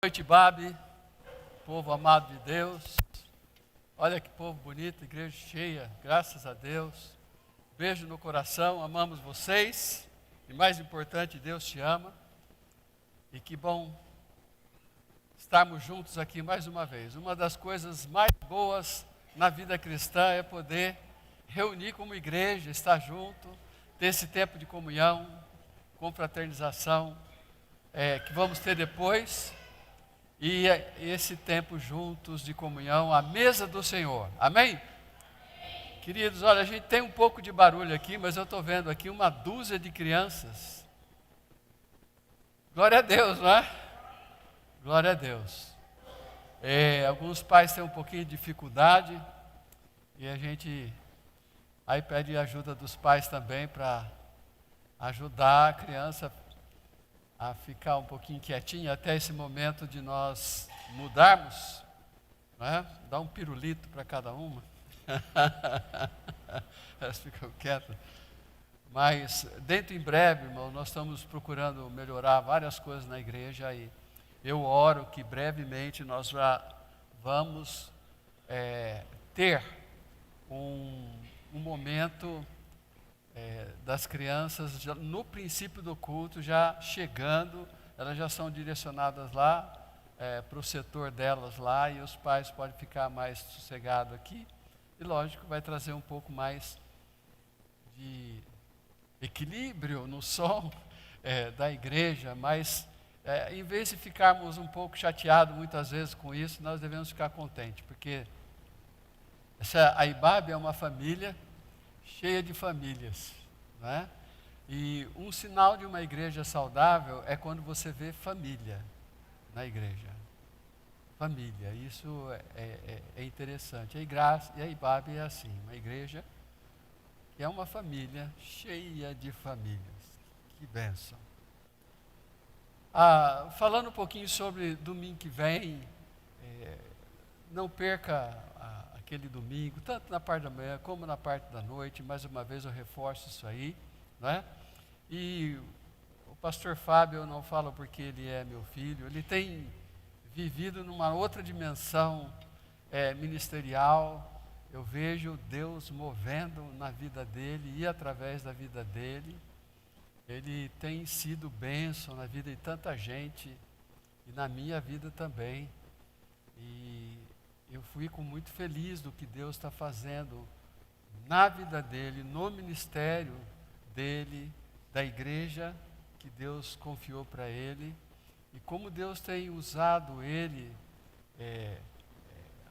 Boa noite, Babi, povo amado de Deus. Olha que povo bonito, igreja cheia, graças a Deus. Beijo no coração, amamos vocês. E mais importante, Deus te ama. E que bom estarmos juntos aqui mais uma vez. Uma das coisas mais boas na vida cristã é poder reunir como igreja, estar junto, ter esse tempo de comunhão, confraternização, que vamos ter depois. E esse tempo juntos de comunhão, à mesa do Senhor. Amém? Queridos, olha, a gente tem um pouco de barulho aqui, mas eu estou vendo aqui uma dúzia de crianças. Glória a Deus, não é? Glória a Deus. Alguns pais têm um pouquinho de dificuldade e a gente aí pede ajuda dos pais também para ajudar a criança a ficar um pouquinho quietinha até esse momento de nós mudarmos, né? Dar um pirulito para cada uma. Elas ficam quietas. Mas dentro em breve, irmão, nós estamos procurando melhorar várias coisas na igreja e eu oro que brevemente nós já vamos ter um momento das crianças no princípio do culto, já chegando, elas já são direcionadas lá para o setor delas lá e os pais podem ficar mais sossegados aqui e lógico vai trazer um pouco mais de equilíbrio no som da igreja, mas em vez de ficarmos um pouco chateados muitas vezes com isso, nós devemos ficar contentes, porque a IBAB é uma família cheia de famílias, né? E um sinal de uma igreja saudável é quando você vê família na igreja. Família, isso é interessante. E a IBAB é assim, uma igreja que é uma família cheia de famílias. Que bênção. Falando um pouquinho sobre domingo que vem, não perca aquele domingo, tanto na parte da manhã como na parte da noite, mais uma vez eu reforço isso aí, né? E o pastor Fábio, eu não falo porque ele é meu filho, ele tem vivido numa outra dimensão ministerial, eu vejo Deus movendo na vida dele e através da vida dele, ele tem sido bênção na vida de tanta gente e na minha vida também, e eu fico muito feliz do que Deus está fazendo na vida dele, no ministério dele, da igreja que Deus confiou para ele, e como Deus tem usado ele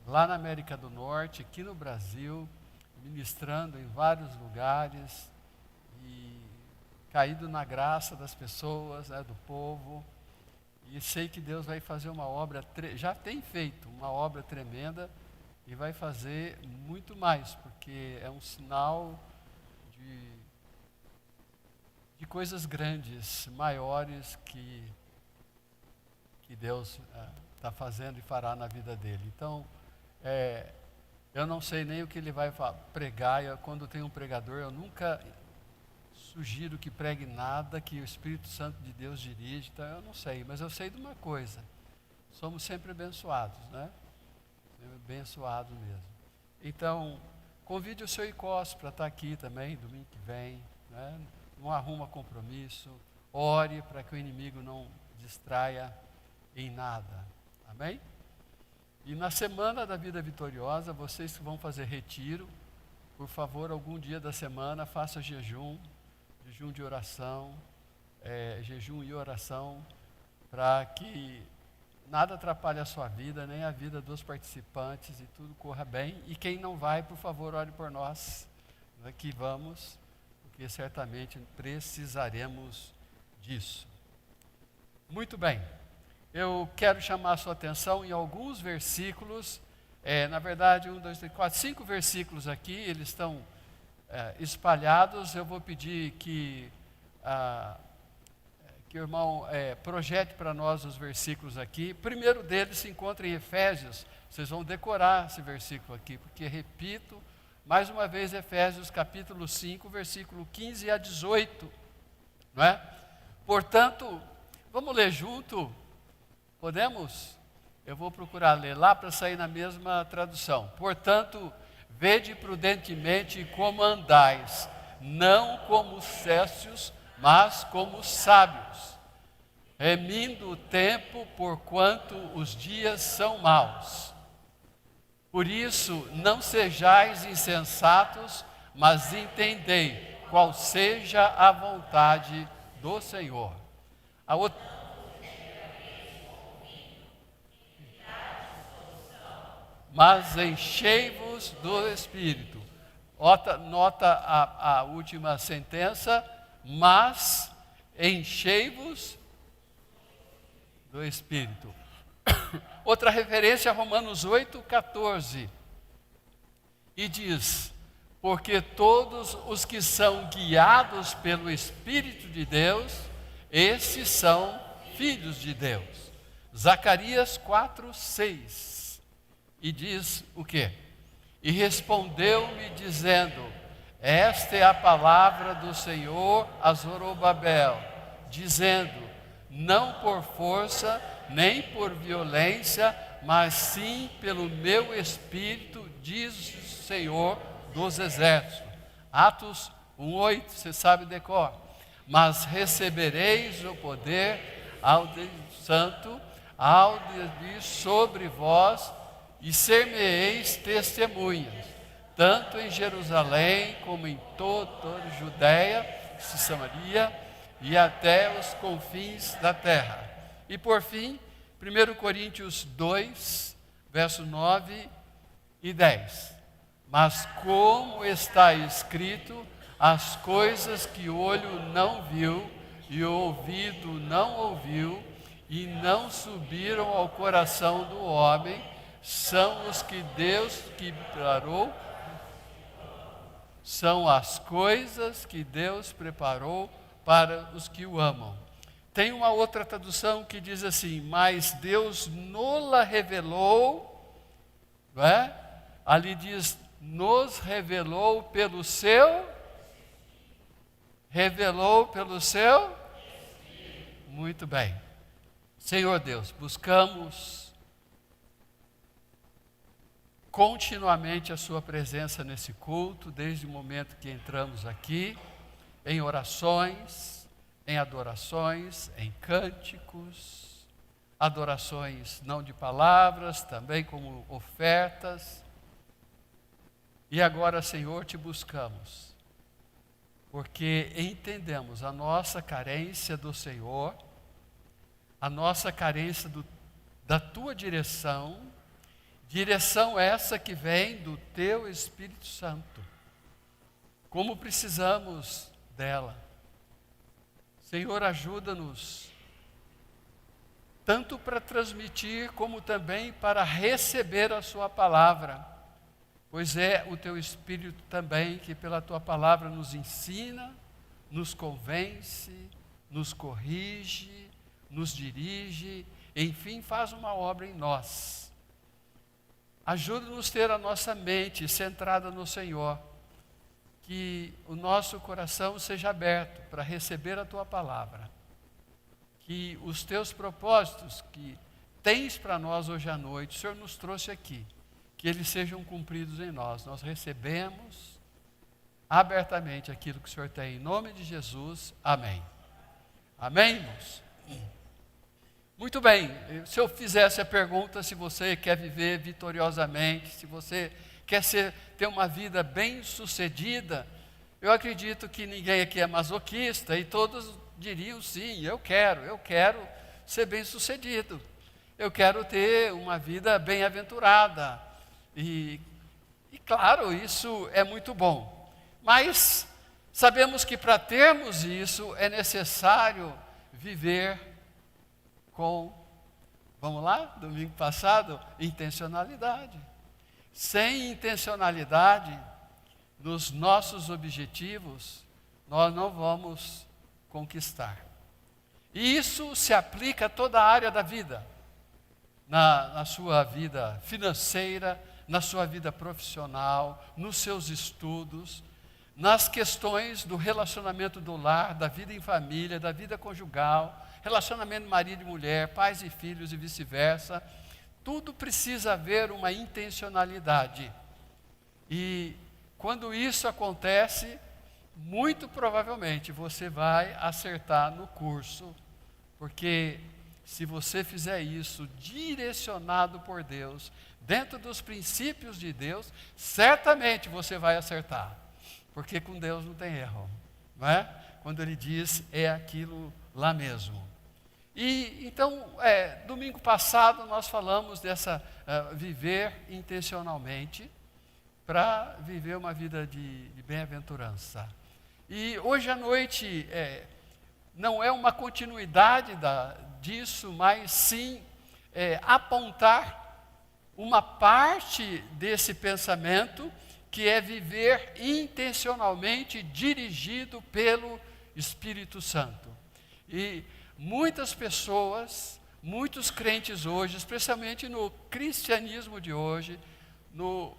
lá na América do Norte, aqui no Brasil, ministrando em vários lugares, e caído na graça das pessoas, do povo. E sei que Deus vai fazer uma obra, já tem feito uma obra tremenda e vai fazer muito mais, porque é um sinal de coisas grandes, maiores que Deus está fazendo e fará na vida dele. Então, eu não sei nem o que ele vai pregar, quando tem um pregador, eu nunca sugiro que pregue nada que o Espírito Santo de Deus dirige, então eu não sei, mas eu sei de uma coisa, somos sempre abençoados, né? Abençoados mesmo. Então, convide o seu ICOS para estar aqui também, domingo que vem, né? Não arruma compromisso, ore para que o inimigo não distraia em nada, amém? E na semana da vida vitoriosa, vocês que vão fazer retiro, por favor, algum dia da semana, faça jejum de oração, jejum e oração, para que nada atrapalhe a sua vida, nem a vida dos participantes, e tudo corra bem. E quem não vai, por favor, ore por nós, que vamos, porque certamente precisaremos disso. Muito bem, eu quero chamar a sua atenção em alguns versículos, na verdade, 1, 2, 3, 4, 5 versículos aqui, eles estão espalhados. Eu vou pedir que o irmão projete para nós os versículos aqui. O primeiro deles se encontra em Efésios. Vocês vão decorar esse versículo aqui, porque, repito, mais uma vez, Efésios capítulo 5, versículo 15 a 18. Não é? Portanto, vamos ler junto. Podemos? Eu vou procurar ler lá para sair na mesma tradução. Portanto, vede prudentemente como andais, não como cécios, mas como sábios, remindo o tempo, porquanto os dias são maus. Por isso, não sejais insensatos, mas entendei qual seja a vontade do Senhor. A outra... Mas enchei-vos do Espírito. Nota a última sentença, mas enchei-vos do Espírito. Outra referência a Romanos 8,14. E diz: porque todos os que são guiados pelo Espírito de Deus, esses são filhos de Deus. Zacarias 4,6. E diz o quê? E respondeu-me dizendo: esta é a palavra do Senhor a Zorobabel, dizendo: não por força, nem por violência, mas sim pelo meu Espírito, diz o Senhor dos Exércitos. Atos 1,8, você sabe decor. Mas recebereis o poder ao Santo, ao vir sobre vós, e ser-me-eis testemunhas, tanto em Jerusalém como em toda a Judéia, Samaria e até os confins da terra. E por fim, 1 Coríntios 2, verso 9 e 10. Mas como está escrito, as coisas que o olho não viu e o ouvido não ouviu e não subiram ao coração do homem, são os que Deus que preparou, são as coisas que Deus preparou para os que o amam. Tem uma outra tradução que diz assim: mas Deus nola revelou, não é? Ali diz: nos revelou pelo seu, muito bem. Senhor Deus, buscamos continuamente a sua presença nesse culto, desde o momento que entramos aqui, em orações, em adorações, em cânticos, adorações não de palavras, também como ofertas. E agora, Senhor, te buscamos, porque entendemos a nossa carência do Senhor, a nossa carência da tua direção essa que vem do teu Espírito Santo. Como precisamos dela. Senhor, ajuda-nos, tanto para transmitir, como também para receber a sua palavra, pois é o teu Espírito também que pela tua palavra nos ensina, nos convence, nos corrige, nos dirige, enfim, faz uma obra em nós. Ajuda-nos a ter a nossa mente centrada no Senhor, que o nosso coração seja aberto para receber a tua palavra, que os teus propósitos que tens para nós hoje à noite, o Senhor nos trouxe aqui, que eles sejam cumpridos em nós. Nós recebemos abertamente aquilo que o Senhor tem, em nome de Jesus, amém. Amém, irmãos? Muito bem, se eu fizesse a pergunta se você quer viver vitoriosamente, se você quer ter uma vida bem-sucedida, eu acredito que ninguém aqui é masoquista e todos diriam sim, eu quero ser bem-sucedido, eu quero ter uma vida bem-aventurada. E claro, isso é muito bom, mas sabemos que para termos isso é necessário viver com, vamos lá, domingo passado, intencionalidade. Sem intencionalidade nos nossos objetivos, nós não vamos conquistar. E isso se aplica a toda a área da vida, na sua vida financeira, na sua vida profissional, nos seus estudos, nas questões do relacionamento do lar, da vida em família, da vida conjugal, relacionamento marido e mulher, pais e filhos e vice-versa. Tudo precisa haver uma intencionalidade. E quando isso acontece, muito provavelmente você vai acertar no curso, porque se você fizer isso direcionado por Deus, dentro dos princípios de Deus, certamente você vai acertar, porque com Deus não tem erro, não é? Quando Ele diz, é aquilo lá mesmo. E então, domingo passado nós falamos dessa viver intencionalmente, para viver uma vida de bem-aventurança. E hoje à noite não é uma continuidade disso, mas sim apontar uma parte desse pensamento que é viver intencionalmente dirigido pelo Espírito Santo. E muitas pessoas, muitos crentes hoje, especialmente no cristianismo de hoje, no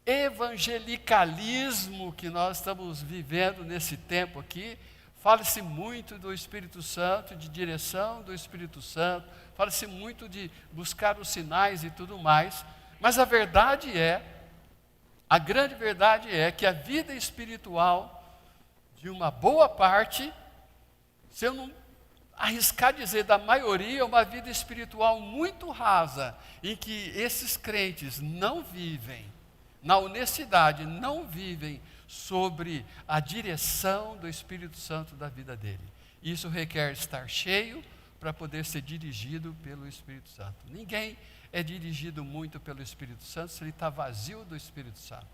evangelicalismo que nós estamos vivendo nesse tempo aqui, fala-se muito do Espírito Santo, de direção do Espírito Santo, fala-se muito de buscar os sinais e tudo mais, mas a grande verdade é que a vida espiritual de uma boa parte, se eu não arriscar dizer da maioria, é uma vida espiritual muito rasa, em que esses crentes não vivem na honestidade, não vivem sobre a direção do Espírito Santo da vida dele. Isso requer estar cheio para poder ser dirigido pelo Espírito Santo. Ninguém é dirigido muito pelo Espírito Santo se ele está vazio do Espírito Santo.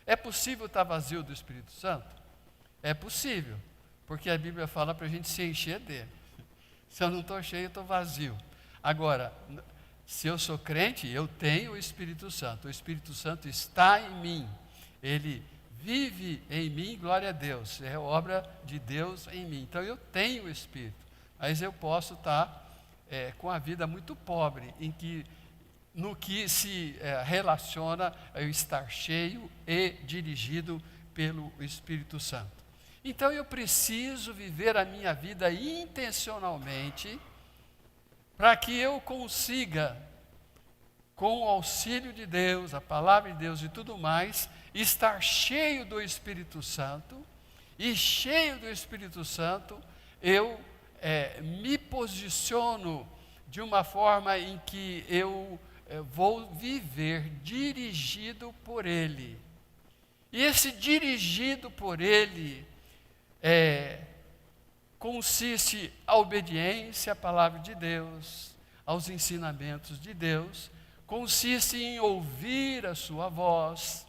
É possível estar vazio do Espírito Santo? É possível, porque a Bíblia fala para a gente se encher dele. Se eu não estou cheio, eu estou vazio. Agora, se eu sou crente, eu tenho o Espírito Santo. O Espírito Santo está em mim. Ele vive em mim, glória a Deus. É obra de Deus em mim. Então eu tenho o Espírito. Mas eu posso estar com a vida muito pobre, no que se relaciona a eu estar cheio e dirigido pelo Espírito Santo. Então eu preciso viver a minha vida intencionalmente, para que eu consiga, com o auxílio de Deus, a palavra de Deus e tudo mais, estar cheio do Espírito Santo, e cheio do Espírito Santo, eu me posiciono de uma forma em que eu vou viver dirigido por Ele. E esse dirigido por Ele consiste a obediência à palavra de Deus, aos ensinamentos de Deus, consiste em ouvir a sua voz,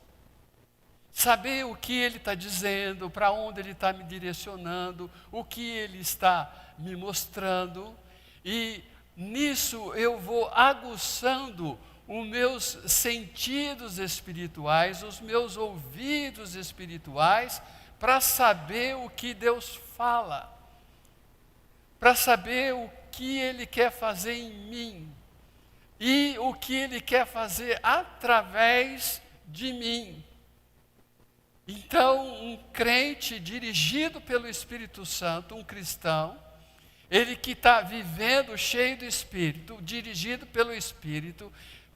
saber o que Ele está dizendo, para onde Ele está me direcionando, o que Ele está me mostrando, e nisso eu vou aguçando os meus sentidos espirituais, os meus ouvidos espirituais, para saber o que Deus fala, para saber o que Ele quer fazer em mim e o que Ele quer fazer através de mim. Então, um crente dirigido pelo Espírito Santo, um cristão, ele que está vivendo cheio do Espírito, dirigido pelo Espírito,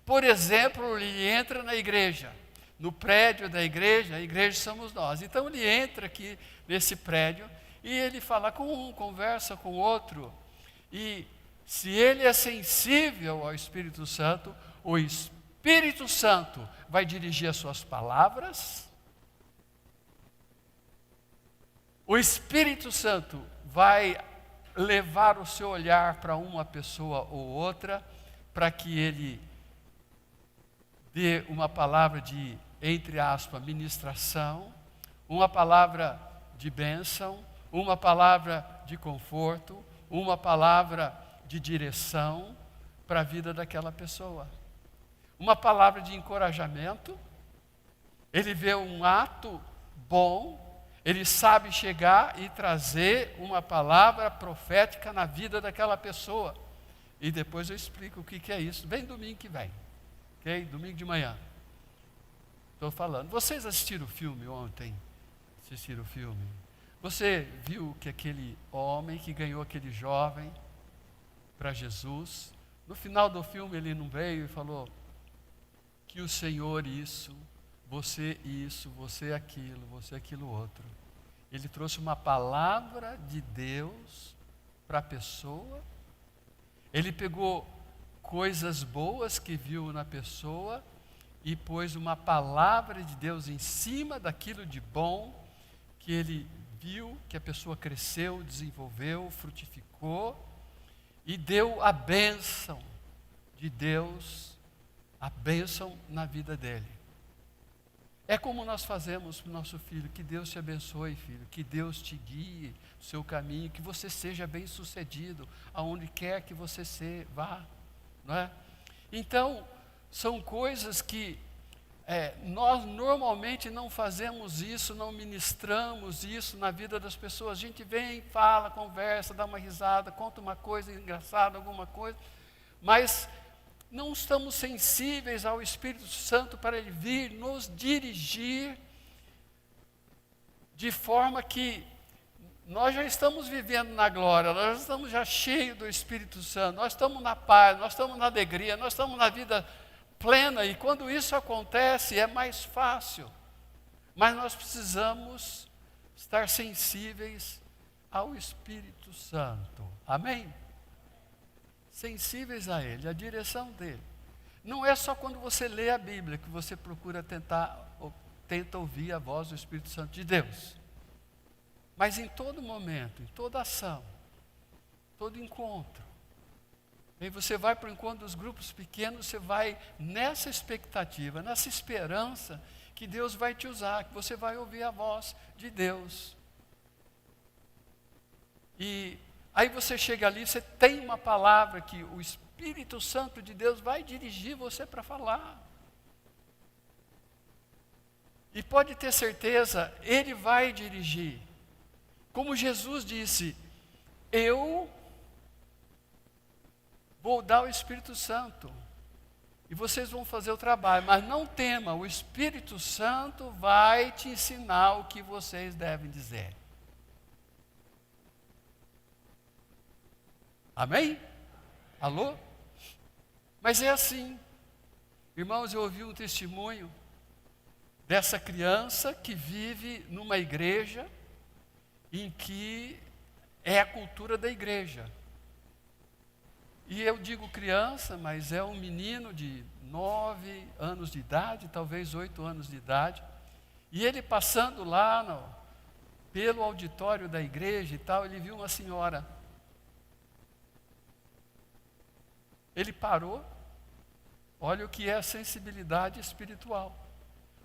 por exemplo, ele entra na igreja, no prédio da igreja, a igreja somos nós. Então ele entra aqui nesse prédio e ele fala com um, conversa com outro. E se ele é sensível ao Espírito Santo, o Espírito Santo vai dirigir as suas palavras, o Espírito Santo vai levar o seu olhar para uma pessoa ou outra, para que ele dê uma palavra de, entre aspas, ministração, uma palavra de bênção, uma palavra de conforto, uma palavra de direção para a vida daquela pessoa. Uma palavra de encorajamento, ele vê um ato bom, ele sabe chegar e trazer uma palavra profética na vida daquela pessoa. E depois eu explico o que é isso. Vem domingo que vem. Ok? Domingo de manhã. Estou falando. Vocês assistiram o filme ontem? Assistiram o filme? Você viu que aquele homem que ganhou aquele jovem para Jesus, no final do filme ele não veio e falou que o Senhor isso, você aquilo outro. Ele trouxe uma palavra de Deus para a pessoa. Ele pegou coisas boas que viu na pessoa e pôs uma palavra de Deus em cima daquilo de bom que ele viu, que a pessoa cresceu, desenvolveu, frutificou e deu a bênção de Deus, a bênção na vida dele. É como nós fazemos para o nosso filho: que Deus te abençoe, filho, que Deus te guie no seu caminho, que você seja bem sucedido aonde quer que você vá, não é? Então, são coisas que nós normalmente não fazemos isso, não ministramos isso na vida das pessoas. A gente vem, fala, conversa, dá uma risada, conta uma coisa engraçada, alguma coisa, mas não estamos sensíveis ao Espírito Santo para Ele vir nos dirigir de forma que nós já estamos vivendo na glória, nós estamos já cheios do Espírito Santo, nós estamos na paz, nós estamos na alegria, nós estamos na vida plena, e quando isso acontece é mais fácil, mas nós precisamos estar sensíveis ao Espírito Santo, amém? Sensíveis a Ele, a direção dEle. Não é só quando você lê a Bíblia que você procura tenta ouvir a voz do Espírito Santo de Deus, mas em todo momento, em toda ação, todo encontro. Aí você vai para o encontro dos grupos pequenos, você vai nessa expectativa, nessa esperança que Deus vai te usar, que você vai ouvir a voz de Deus. E aí você chega ali, você tem uma palavra que o Espírito Santo de Deus vai dirigir você para falar. E pode ter certeza, Ele vai dirigir. Como Jesus disse, eu vou dar o Espírito Santo e vocês vão fazer o trabalho, mas não tema, o Espírito Santo vai te ensinar o que vocês devem dizer. Amém? Alô? Mas é assim, irmãos, eu ouvi um testemunho dessa criança que vive numa igreja em que é a cultura da igreja. E eu digo criança, mas é um menino de 9 anos de idade, talvez 8 anos de idade. E ele passando lá pelo auditório da igreja e tal, ele viu uma senhora. Ele parou, olha o que é a sensibilidade espiritual,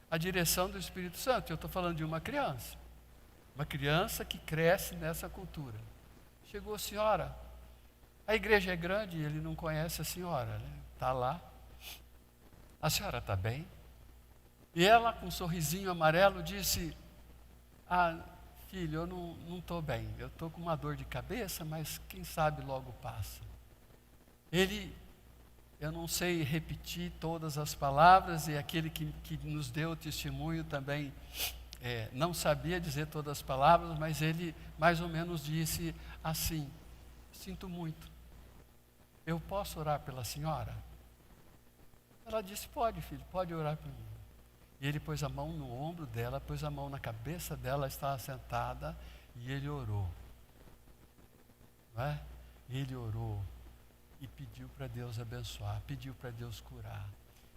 a direção do Espírito Santo. Eu estou falando de uma criança que cresce nessa cultura. Chegou a senhora, a igreja é grande e ele não conhece a senhora, né? Está lá. A senhora está bem? E ela, com um sorrisinho amarelo, disse: filho, eu não estou bem. Eu estou com uma dor de cabeça, mas quem sabe logo passa. Eu não sei repetir todas as palavras, e aquele que nos deu o testemunho também não sabia dizer todas as palavras, mas ele mais ou menos disse assim: sinto muito. Eu posso orar pela senhora? Ela disse: pode, filho, pode orar por mim. E ele pôs a mão no ombro dela, pôs a mão na cabeça dela, estava sentada, e ele orou. Não é? Ele orou e pediu para Deus abençoar, pediu para Deus curar,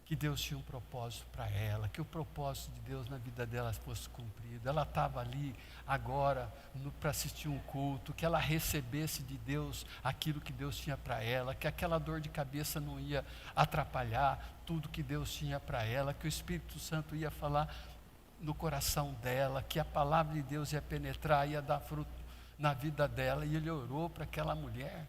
que Deus tinha um propósito para ela, que o propósito de Deus na vida dela fosse cumprido. Ela estava ali agora para assistir um culto, que ela recebesse de Deus aquilo que Deus tinha para ela, que aquela dor de cabeça não ia atrapalhar tudo que Deus tinha para ela, que o Espírito Santo ia falar no coração dela, que a palavra de Deus ia penetrar, ia dar fruto na vida dela. E ele orou para aquela mulher,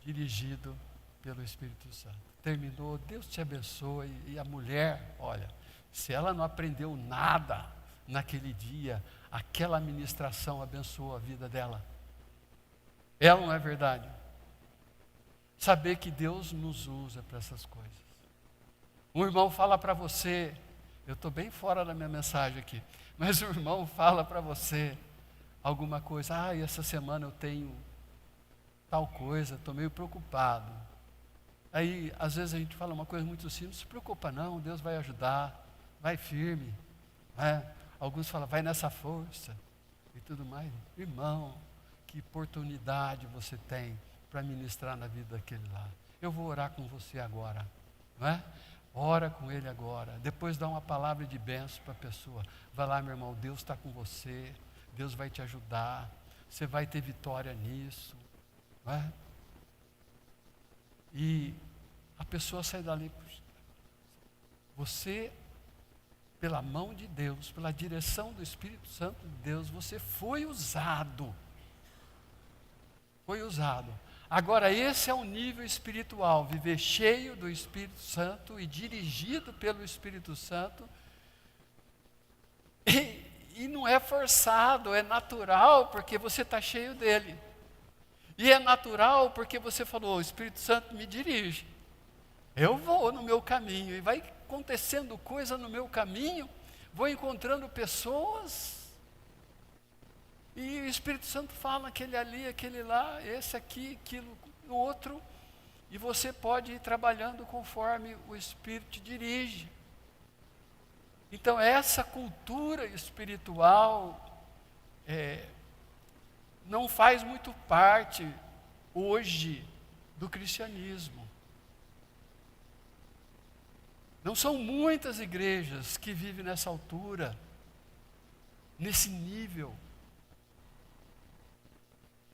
dirigido pelo Espírito Santo. Terminou, Deus te abençoe. E a mulher, olha, se ela não aprendeu nada naquele dia, aquela ministração abençoou a vida dela. Ela não é verdade? Saber que Deus nos usa para essas coisas. Um irmão fala para você Eu estou bem fora da minha mensagem aqui. Mas o irmão fala para você alguma coisa. Ah, essa semana eu tenho tal coisa, estou meio preocupado. Aí, às vezes a gente fala uma coisa muito simples, não se preocupa não, Deus vai ajudar, vai firme. Né? Alguns falam, vai nessa força e tudo mais. Irmão, que oportunidade você tem para ministrar na vida daquele lá. Eu vou orar com você agora, não é? Ora com ele agora, depois dá uma palavra de bênção para a pessoa. Vai lá, meu irmão, Deus está com você, Deus vai te ajudar, você vai ter vitória nisso, não é? E a pessoa sai dali, você, pela mão de Deus, pela direção do Espírito Santo de Deus, você foi usado. Foi usado. Agora, esse é o nível espiritual, viver cheio do Espírito Santo e dirigido pelo Espírito Santo. E não é forçado, é natural, porque você está cheio dele. E é natural porque você falou, o Espírito Santo me dirige. Eu vou no meu caminho, e vai acontecendo coisa no meu caminho, vou encontrando pessoas, e o Espírito Santo fala aquele ali, aquele lá, esse aqui, aquilo, o outro, e você pode ir trabalhando conforme o Espírito te dirige. Então essa cultura espiritual não faz muito parte hoje do cristianismo. Não são muitas igrejas que vivem nessa altura, nesse nível.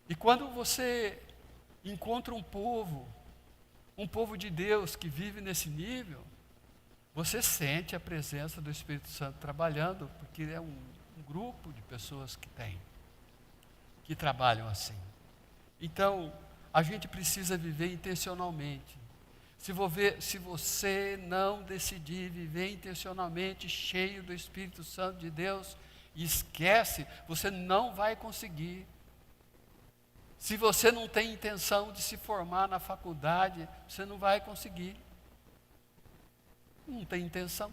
E quando você encontra um povo de Deus que vive nesse nível, você sente a presença do Espírito Santo trabalhando, porque é um grupo de pessoas que trabalham assim. Então, a gente precisa viver intencionalmente. Se você não decidir viver intencionalmente, cheio do Espírito Santo de Deus, esquece, você não vai conseguir. Se você não tem intenção de se formar na faculdade, você não vai conseguir. Não tem intenção.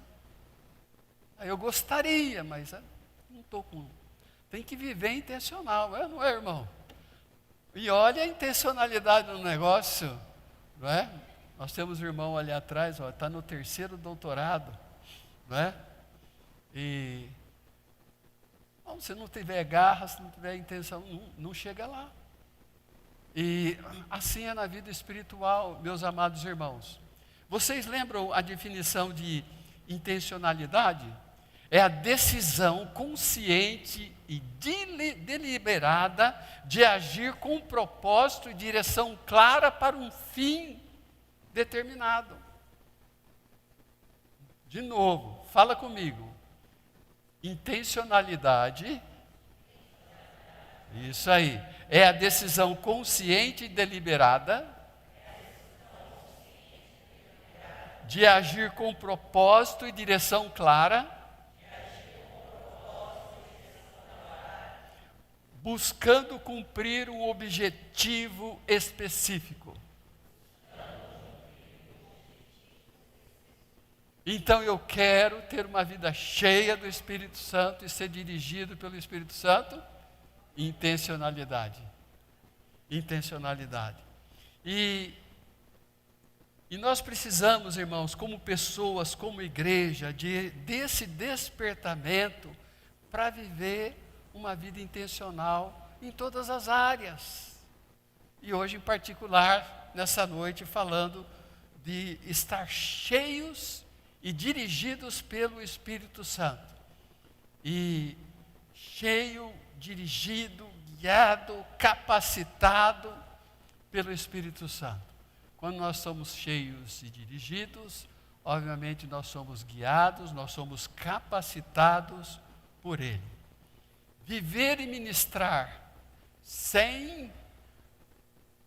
Eu gostaria, mas não estou com. Tem que viver intencional, não é, irmão? E olha a intencionalidade no negócio, não é? Nós temos um irmão ali atrás, está no 3º doutorado, não é? E se não tiver garra, se não tiver intenção, não chega lá. E assim é na vida espiritual, meus amados irmãos. Vocês lembram a definição de intencionalidade? É a decisão consciente e deliberada de agir com um propósito e direção clara para um fim determinado. De novo, fala comigo. Intencionalidade. Isso aí. É a decisão consciente e deliberada de agir com propósito e direção clara, buscando cumprir um objetivo específico. Então eu quero ter uma vida cheia do Espírito Santo e ser dirigido pelo Espírito Santo. Intencionalidade. Intencionalidade. E nós precisamos, irmãos, como pessoas, como igreja, desse despertamento para viver uma vida intencional em todas as áreas. E hoje, em particular, nessa noite, falando de estar cheios e dirigidos pelo Espírito Santo. E cheio, dirigido, guiado, capacitado pelo Espírito Santo. Quando nós somos cheios e dirigidos, obviamente nós somos guiados, nós somos capacitados por Ele. Viver e ministrar sem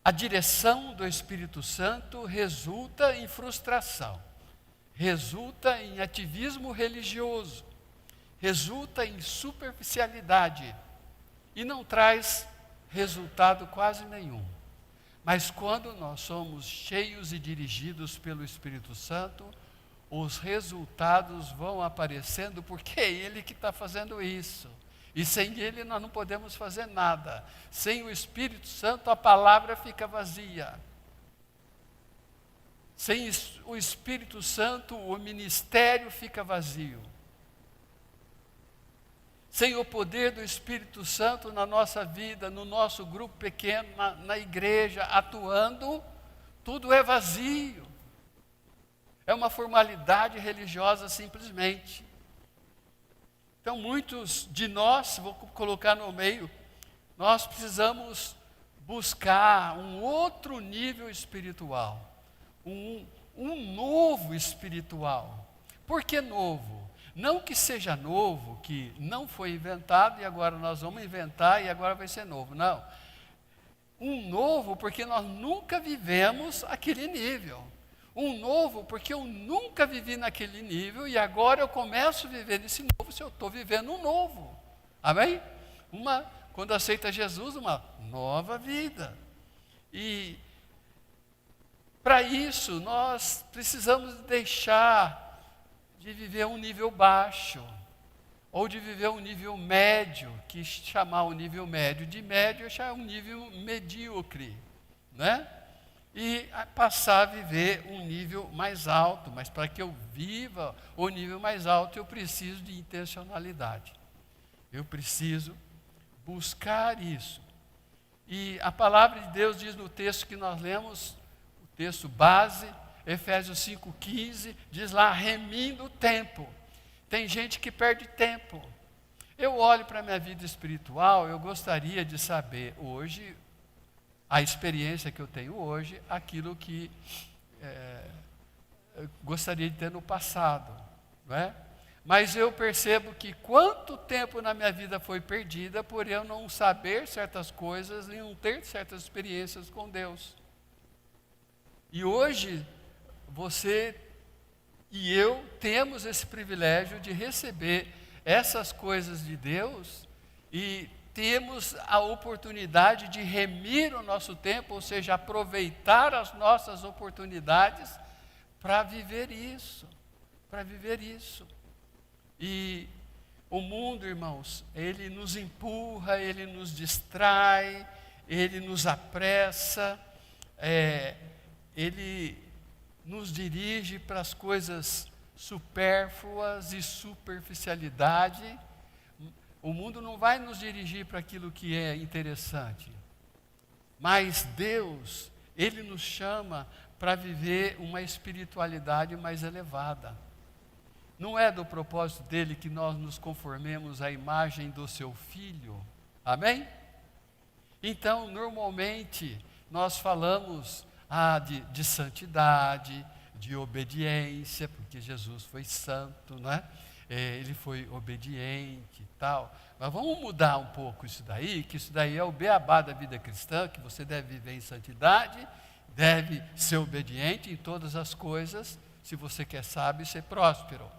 a direção do Espírito Santo resulta em frustração, resulta em ativismo religioso, resulta em superficialidade e não traz resultado quase nenhum. Mas quando nós somos cheios e dirigidos pelo Espírito Santo, os resultados vão aparecendo, porque é Ele que está fazendo isso. E sem Ele nós não podemos fazer nada. Sem o Espírito Santo a palavra fica vazia. Sem o Espírito Santo o ministério fica vazio. Sem o poder do Espírito Santo na nossa vida, no nosso grupo pequeno, na igreja, atuando, tudo é vazio. É uma formalidade religiosa simplesmente. Então muitos de nós, vou colocar no meio, nós precisamos buscar um outro nível espiritual. Um novo espiritual. Por que novo? Não que seja novo, que não foi inventado e agora nós vamos inventar e agora vai ser novo. Não. Um novo porque nós nunca vivemos aquele nível. Um novo porque eu nunca vivi naquele nível e agora eu começo a viver nesse novo se eu estou vivendo um novo. Amém? Quando aceita Jesus, uma nova vida. E para isso nós precisamos deixar de viver um nível baixo, ou de viver um nível médio, que chamar o nível médio de médio é um nível medíocre, né? E passar a viver um nível mais alto, mas para que eu viva o nível mais alto eu preciso de intencionalidade, eu preciso buscar isso. E a palavra de Deus diz no texto que nós lemos, o texto base, Efésios 5,15, diz lá, remindo o tempo. Tem gente que perde tempo. Eu olho para a minha vida espiritual, eu gostaria de saber hoje, a experiência que eu tenho hoje, aquilo que eu gostaria de ter no passado, não é? Mas eu percebo que quanto tempo na minha vida foi perdida por eu não saber certas coisas e não ter certas experiências com Deus. E hoje, você e eu temos esse privilégio de receber essas coisas de Deus e temos a oportunidade de remir o nosso tempo, ou seja, aproveitar as nossas oportunidades para viver isso, E o mundo, irmãos, ele nos empurra, ele nos distrai, ele nos apressa, ele nos dirige para as coisas supérfluas e superficialidade. O mundo não vai nos dirigir para aquilo que é interessante. Mas Deus, Ele nos chama para viver uma espiritualidade mais elevada. Não é do propósito dele que nós nos conformemos à imagem do seu Filho. Amém? Então, normalmente, nós falamos de santidade, de obediência, porque Jesus foi santo, não é? Ele foi obediente e tal. Mas vamos mudar um pouco isso daí, que isso daí é o beabá da vida cristã, que você deve viver em santidade, deve ser obediente em todas as coisas, se você quer sábio e ser próspero.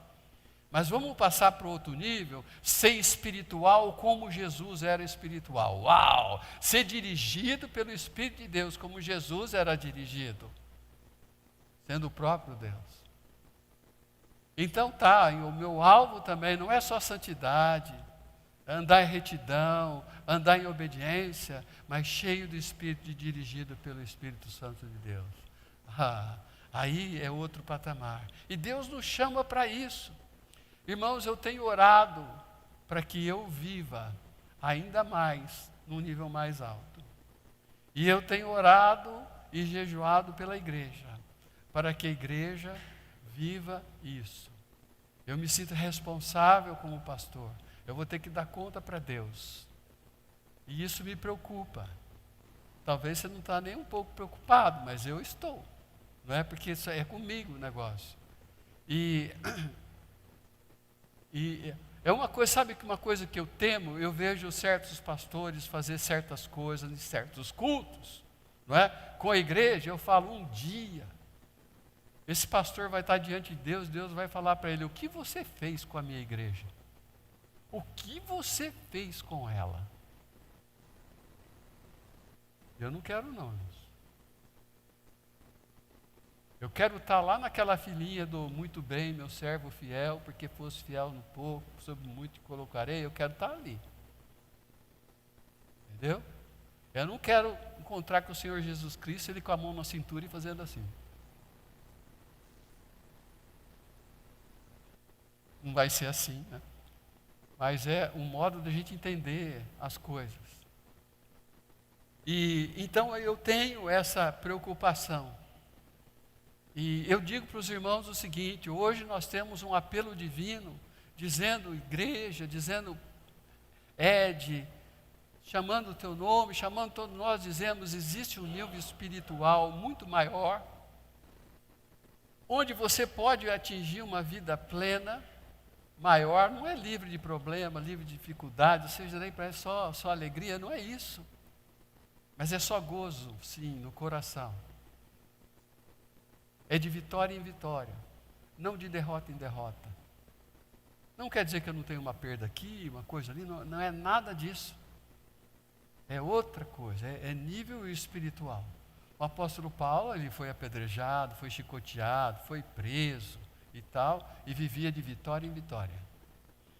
Mas vamos passar para outro nível, ser espiritual como Jesus era espiritual. Uau! Ser dirigido pelo Espírito de Deus como Jesus era dirigido, sendo o próprio Deus. Então o meu alvo também não é só santidade, andar em retidão, andar em obediência, mas cheio do Espírito e dirigido pelo Espírito Santo de Deus. Aí é outro patamar. E Deus nos chama para isso. Irmãos, eu tenho orado para que eu viva ainda mais, num nível mais alto. E eu tenho orado e jejuado pela igreja, para que a igreja viva isso. Eu me sinto responsável como pastor. Eu vou ter que dar conta para Deus. E isso me preocupa. Talvez você não está nem um pouco preocupado, mas eu estou. Não é porque isso é comigo o negócio. E é uma coisa, sabe que uma coisa que eu temo, eu vejo certos pastores fazer certas coisas em certos cultos, não é? Com a igreja, eu falo, um dia, esse pastor vai estar diante de Deus, Deus vai falar para ele, o que você fez com a minha igreja? O que você fez com ela? Eu não quero não, irmãos. Eu quero estar lá naquela filinha do muito bem, meu servo fiel, porque fosse fiel no pouco, sobre muito te colocarei, eu quero estar ali. Entendeu? Eu não quero encontrar com o Senhor Jesus Cristo, Ele com a mão na cintura e fazendo assim. Não vai ser assim, né? Mas é um modo de a gente entender as coisas. E então eu tenho essa preocupação. E eu digo para os irmãos o seguinte: hoje nós temos um apelo divino, dizendo igreja, dizendo Ed, chamando o teu nome, chamando todos nós, dizemos, existe um nível espiritual muito maior, onde você pode atingir uma vida plena, maior, não é livre de problema, livre de dificuldade, seja nem para só alegria, não é isso. Mas é só gozo, sim, no coração. É de vitória em vitória, não de derrota em derrota. Não quer dizer que eu não tenho uma perda aqui, uma coisa ali, não é nada disso. É outra coisa, é nível espiritual. O apóstolo Paulo, ele foi apedrejado, foi chicoteado, foi preso e tal, e vivia de vitória em vitória.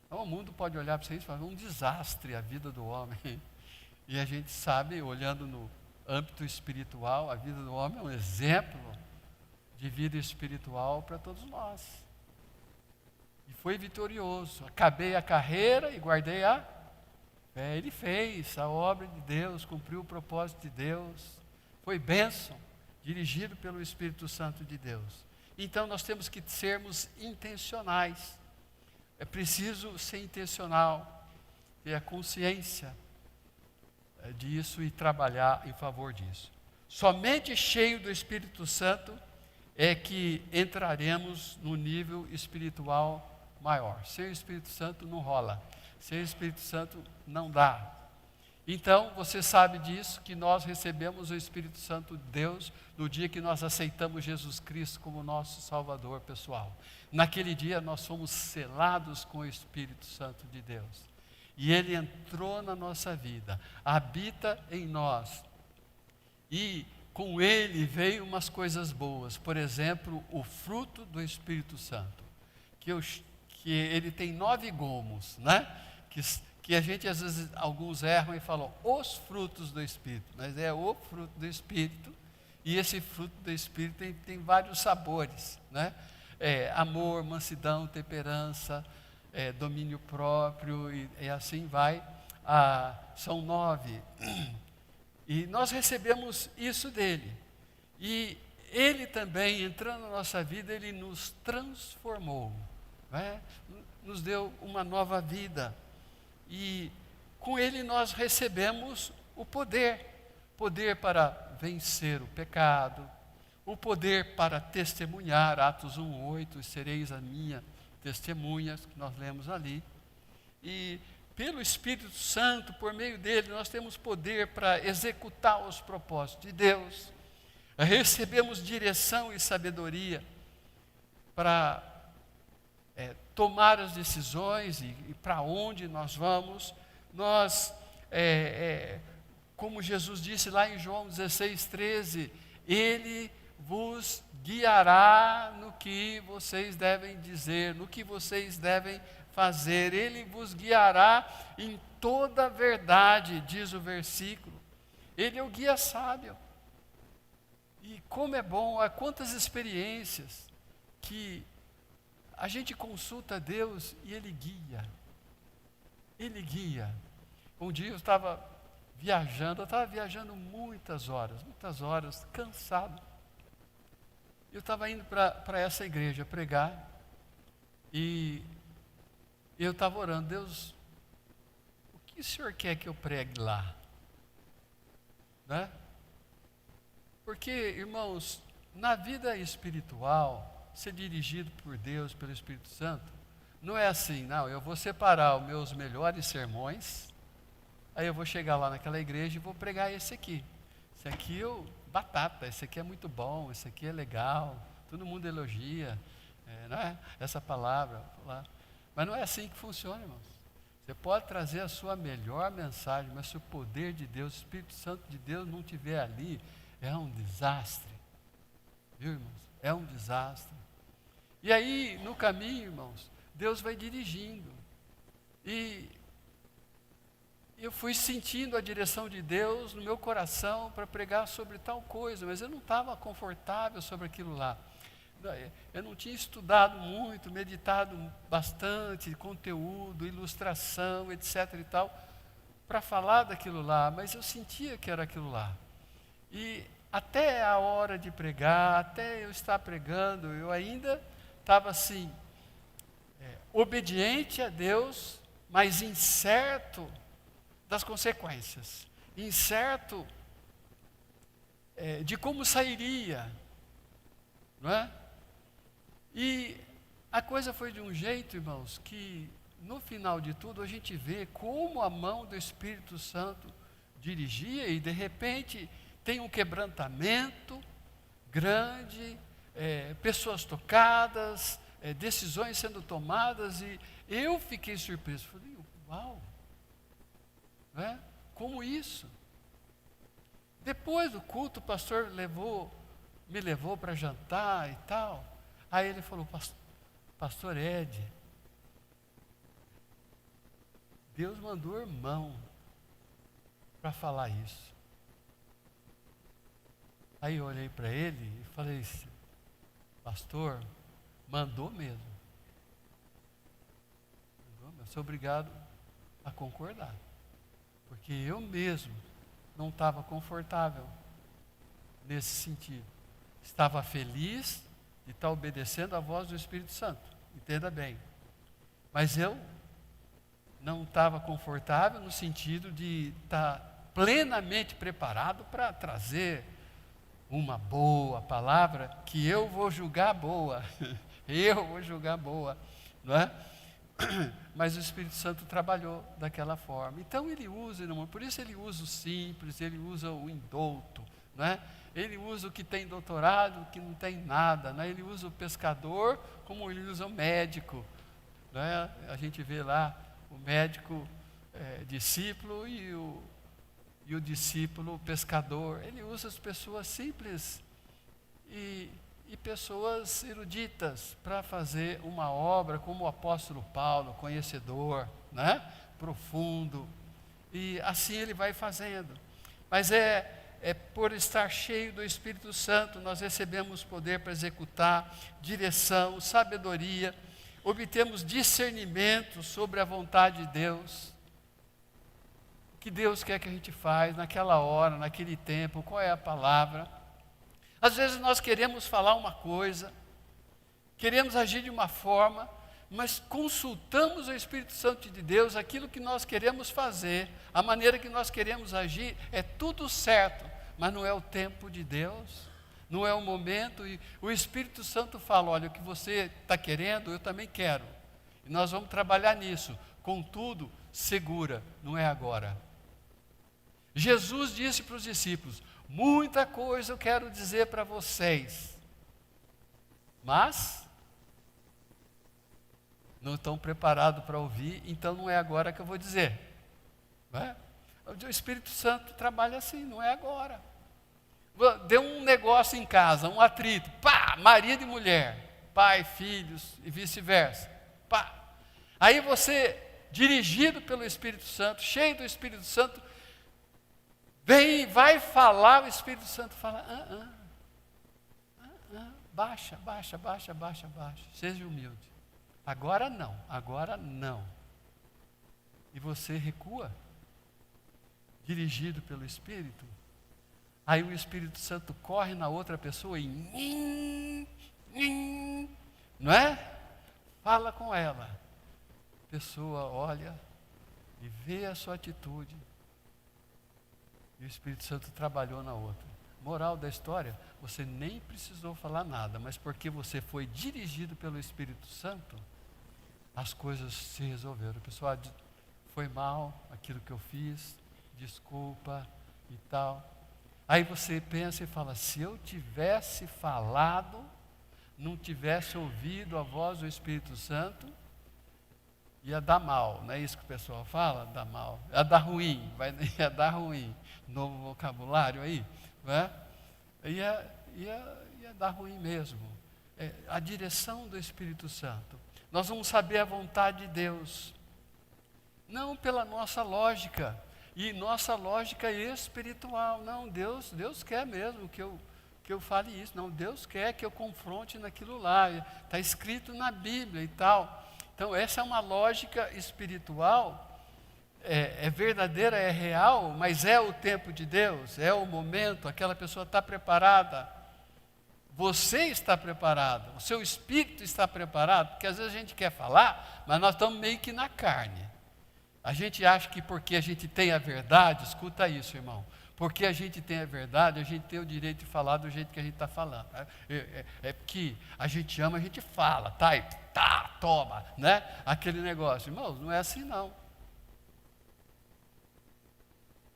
Então, o mundo pode olhar para vocês e falar, um desastre a vida do homem. E a gente sabe, olhando no âmbito espiritual, a vida do homem é um exemplo de vida espiritual para todos nós. E foi vitorioso. Acabei a carreira e guardei a fé. Ele fez a obra de Deus, cumpriu o propósito de Deus. Foi bênção, dirigido pelo Espírito Santo de Deus. Então nós temos que sermos intencionais. É preciso ser intencional, ter a consciência disso e trabalhar em favor disso. Somente cheio do Espírito Santo é que entraremos no nível espiritual maior. Sem o Espírito Santo não rola. Sem o Espírito Santo não dá. Então, você sabe disso, que nós recebemos o Espírito Santo de Deus no dia que nós aceitamos Jesus Cristo como nosso Salvador pessoal. Naquele dia nós fomos selados com o Espírito Santo de Deus. E Ele entrou na nossa vida, habita em nós. E com Ele veio umas coisas boas. Por exemplo, o fruto do Espírito Santo. Que ele tem 9 gomos, né? Que a gente, às vezes, alguns erram e falam os frutos do Espírito. Mas é o fruto do Espírito. E esse fruto do Espírito tem vários sabores, né? Amor, mansidão, temperança, domínio próprio e assim vai. São 9. E nós recebemos isso dele. E ele também, entrando na nossa vida, ele nos transformou, né? Nos deu uma nova vida. E com ele nós recebemos o poder. Poder para vencer o pecado. O poder para testemunhar, Atos 1:8, sereis a minha testemunhas, que nós lemos ali. E pelo Espírito Santo, por meio dele, nós temos poder para executar os propósitos de Deus. Recebemos direção e sabedoria para tomar as decisões e para onde nós vamos. Nós, como Jesus disse lá em João 16:13, Ele vos guiará no que vocês devem dizer, no que vocês devem fazer. Ele vos guiará em toda a verdade, diz o versículo. Ele é o guia sábio. E como é bom, há quantas experiências que a gente consulta Deus e Ele guia. Ele guia. Um dia eu estava viajando muitas horas, cansado. Eu estava indo para essa igreja pregar e eu estava orando, Deus, o que o Senhor quer que eu pregue lá? Né? Porque, irmãos, na vida espiritual, ser dirigido por Deus, pelo Espírito Santo, não é assim, não, eu vou separar os meus melhores sermões, aí eu vou chegar lá naquela igreja e vou pregar esse aqui. Esse aqui batata, esse aqui é muito bom, esse aqui é legal, todo mundo elogia, não é? Essa palavra. Mas não é assim que funciona, irmãos. Você pode trazer a sua melhor mensagem, mas se o poder de Deus, o Espírito Santo de Deus não estiver ali, é um desastre. Viu, irmãos? É um desastre. E aí, no caminho, irmãos, Deus vai dirigindo. E eu fui sentindo a direção de Deus no meu coração para pregar sobre tal coisa, mas eu não estava confortável sobre aquilo lá. Eu não tinha estudado muito, meditado bastante, conteúdo, ilustração, etc. e tal, para falar daquilo lá, mas eu sentia que era aquilo lá. E até a hora de pregar, até eu estar pregando, eu ainda estava assim, obediente a Deus, mas incerto das consequências, incerto de como sairia, não é? E a coisa foi de um jeito, irmãos, que no final de tudo a gente vê como a mão do Espírito Santo dirigia e de repente tem um quebrantamento grande, pessoas tocadas, decisões sendo tomadas, e eu fiquei surpreso. Falei, uau, né? Como isso? Depois do culto, o pastor me levou para jantar e tal. Aí ele falou, pastor Ed, Deus mandou irmão para falar isso. Aí eu olhei para ele e falei, pastor, mandou mesmo. Eu sou obrigado a concordar. Porque eu mesmo não estava confortável nesse sentido. Estava feliz de estar obedecendo à voz do Espírito Santo. Entenda bem. Mas eu não estava confortável no sentido de estar plenamente preparado para trazer uma boa palavra que eu vou julgar boa. Eu vou julgar boa, não é? Mas o Espírito Santo trabalhou daquela forma. Então ele usa, por isso ele usa o simples, ele usa o indouto, não é? Ele usa o que tem doutorado, o que não tem nada, né? Ele usa o pescador como ele usa o médico, né? A gente vê lá o médico discípulo e o discípulo pescador. Ele usa as pessoas simples e pessoas eruditas para fazer uma obra, como o apóstolo Paulo, conhecedor, né? Profundo, e assim ele vai fazendo. Mas por estar cheio do Espírito Santo, nós recebemos poder para executar, direção, sabedoria, obtemos discernimento sobre a vontade de Deus. O que Deus quer que a gente faz naquela hora, naquele tempo, qual é a palavra. Às vezes nós queremos falar uma coisa, queremos agir de uma forma, mas consultamos o Espírito Santo de Deus, aquilo que nós queremos fazer, a maneira que nós queremos agir, é tudo certo, mas não é o tempo de Deus, não é o momento, e o Espírito Santo fala, olha, o que você está querendo, eu também quero, e nós vamos trabalhar nisso, contudo, segura, não é agora. Jesus disse para os discípulos, muita coisa eu quero dizer para vocês, mas não estão preparados para ouvir, então não é agora que eu vou dizer. Não é? O Espírito Santo trabalha assim, não é agora. Deu um negócio em casa, um atrito, pá, marido e mulher, pai, filhos e vice-versa, pá. Aí você, dirigido pelo Espírito Santo, cheio do Espírito Santo, vem, vai falar, o Espírito Santo fala, baixa, seja humilde. Agora não. E você recua, dirigido pelo Espírito. Aí o Espírito Santo corre na outra pessoa e não é? Fala com ela. A pessoa olha e vê a sua atitude. E o Espírito Santo trabalhou na outra. Moral da história, você nem precisou falar nada, mas porque você foi dirigido pelo Espírito Santo, as coisas se resolveram. O pessoal, foi mal aquilo que eu fiz, desculpa e tal. Aí você pensa e fala, se eu tivesse falado, não tivesse ouvido a voz do Espírito Santo, ia dar mal, não é isso que o pessoal fala? Dá mal, ia dar ruim, ia dar ruim, novo vocabulário aí, não é? Ia ia dar ruim mesmo. A direção do Espírito Santo. Nós vamos saber a vontade de Deus, não pela nossa lógica, e nossa lógica espiritual. Não, Deus quer mesmo que eu fale isso. Não, Deus quer que eu confronte naquilo lá. Está escrito na Bíblia e tal. Então, essa é uma lógica espiritual, é verdadeira, é real, mas é o tempo de Deus, é o momento, aquela pessoa está preparada. Você está preparado, o seu espírito está preparado, porque às vezes a gente quer falar, mas nós estamos meio que na carne. A gente acha que porque a gente tem a verdade, escuta isso, irmão, porque a gente tem a verdade, a gente tem o direito de falar do jeito que a gente está falando. É porque a gente ama, a gente fala, tá, e tá, toma, né? Aquele negócio. Irmãos, não é assim não.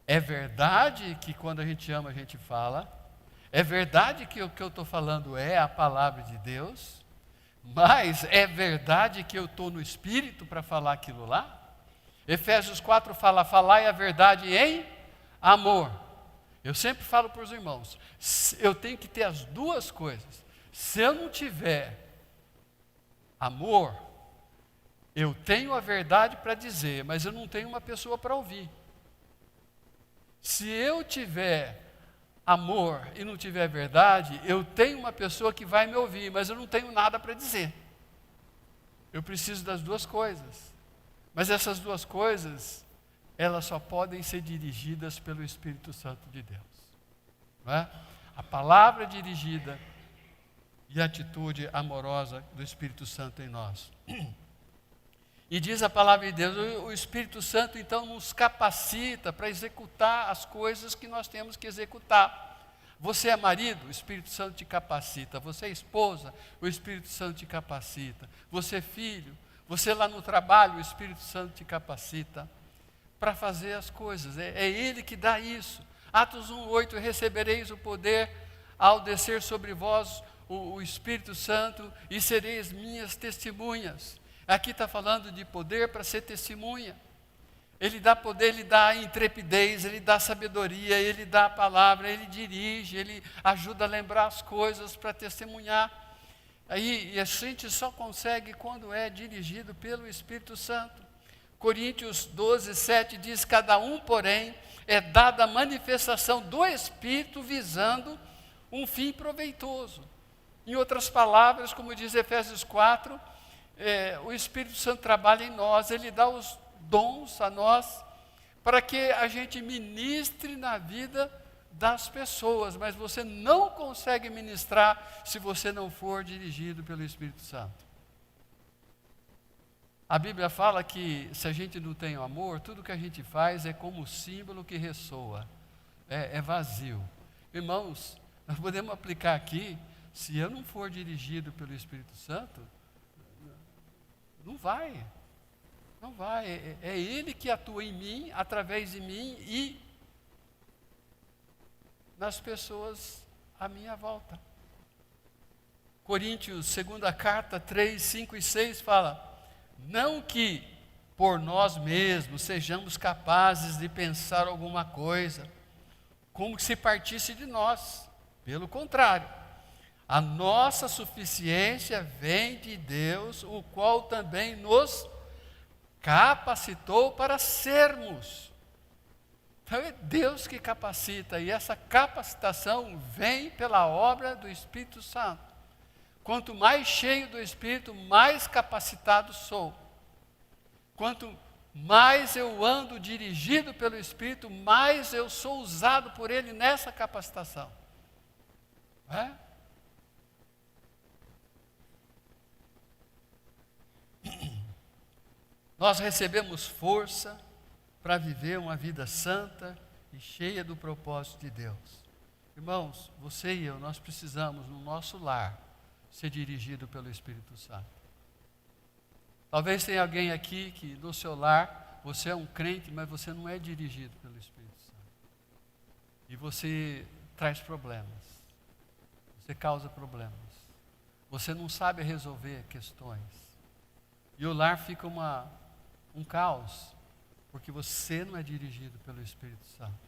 É verdade que quando a gente ama, a gente fala. É verdade que o que eu estou falando é a palavra de Deus. Mas é verdade que eu estou no Espírito para falar aquilo lá? Efésios 4 fala, falai a verdade em amor. Eu sempre falo para os irmãos, eu tenho que ter as duas coisas. Se eu não tiver amor, eu tenho a verdade para dizer, mas eu não tenho uma pessoa para ouvir. Se eu tiver amor e não tiver verdade, eu tenho uma pessoa que vai me ouvir, mas eu não tenho nada para dizer. Eu preciso das duas coisas. Mas essas duas coisas, elas só podem ser dirigidas pelo Espírito Santo de Deus. Não é? A palavra dirigida e a atitude amorosa do Espírito Santo em nós. E diz a palavra de Deus, o Espírito Santo então nos capacita para executar as coisas que nós temos que executar. Você é marido, o Espírito Santo te capacita. Você é esposa, o Espírito Santo te capacita. Você é filho, você lá no trabalho, o Espírito Santo te capacita para fazer as coisas. É Ele que dá isso. Atos 1:8, recebereis o poder ao descer sobre vós o Espírito Santo e sereis minhas testemunhas. Aqui está falando de poder para ser testemunha. Ele dá poder, Ele dá intrepidez, Ele dá sabedoria, Ele dá a palavra, Ele dirige, Ele ajuda a lembrar as coisas para testemunhar. E a gente só consegue quando é dirigido pelo Espírito Santo. Coríntios 12:7 diz, cada um, porém, é dada a manifestação do Espírito visando um fim proveitoso. Em outras palavras, como diz Efésios 4, o Espírito Santo trabalha em nós, Ele dá os dons a nós, para que a gente ministre na vida das pessoas, mas você não consegue ministrar se você não for dirigido pelo Espírito Santo. A Bíblia fala que se a gente não tem o amor, tudo que a gente faz é como símbolo que ressoa, é vazio. Irmãos, nós podemos aplicar aqui, se eu não for dirigido pelo Espírito Santo, não vai. É Ele que atua em mim, através de mim e nas pessoas à minha volta. Coríntios, segunda carta, 3, 5 e 6 fala, não que por nós mesmos sejamos capazes de pensar alguma coisa, como se partisse de nós. Pelo contrário, a nossa suficiência vem de Deus, o qual também nos capacitou para sermos. Então é Deus que capacita, e essa capacitação vem pela obra do Espírito Santo. Quanto mais cheio do Espírito, mais capacitado sou. Quanto mais eu ando dirigido pelo Espírito, mais eu sou usado por Ele nessa capacitação. Nós recebemos força para viver uma vida santa e cheia do propósito de Deus. Irmãos, você e eu, nós precisamos no nosso lar ser dirigido pelo Espírito Santo. Talvez tenha alguém aqui que no seu lar, você é um crente, mas você não é dirigido pelo Espírito Santo. E você traz problemas. Você causa problemas. Você não sabe resolver questões. E o lar fica um caos, porque você não é dirigido pelo Espírito Santo.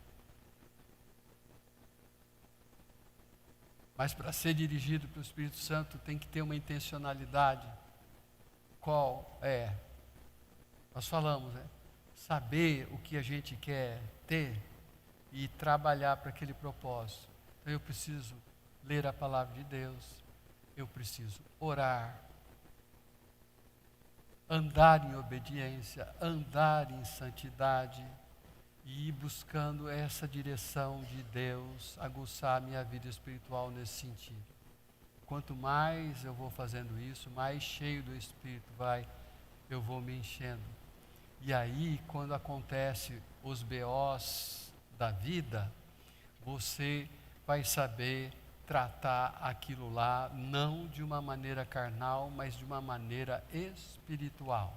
Mas para ser dirigido pelo Espírito Santo tem que ter uma intencionalidade. Qual é? Nós falamos, né? Saber o que a gente quer ter e trabalhar para aquele propósito. Então eu preciso ler a palavra de Deus, eu preciso orar, andar em obediência, andar em santidade e ir buscando essa direção de Deus, aguçar a minha vida espiritual nesse sentido. Quanto mais eu vou fazendo isso, mais cheio do Espírito eu vou me enchendo. E aí, quando acontece os BOs da vida, você vai saber tratar aquilo lá, não de uma maneira carnal, mas de uma maneira espiritual.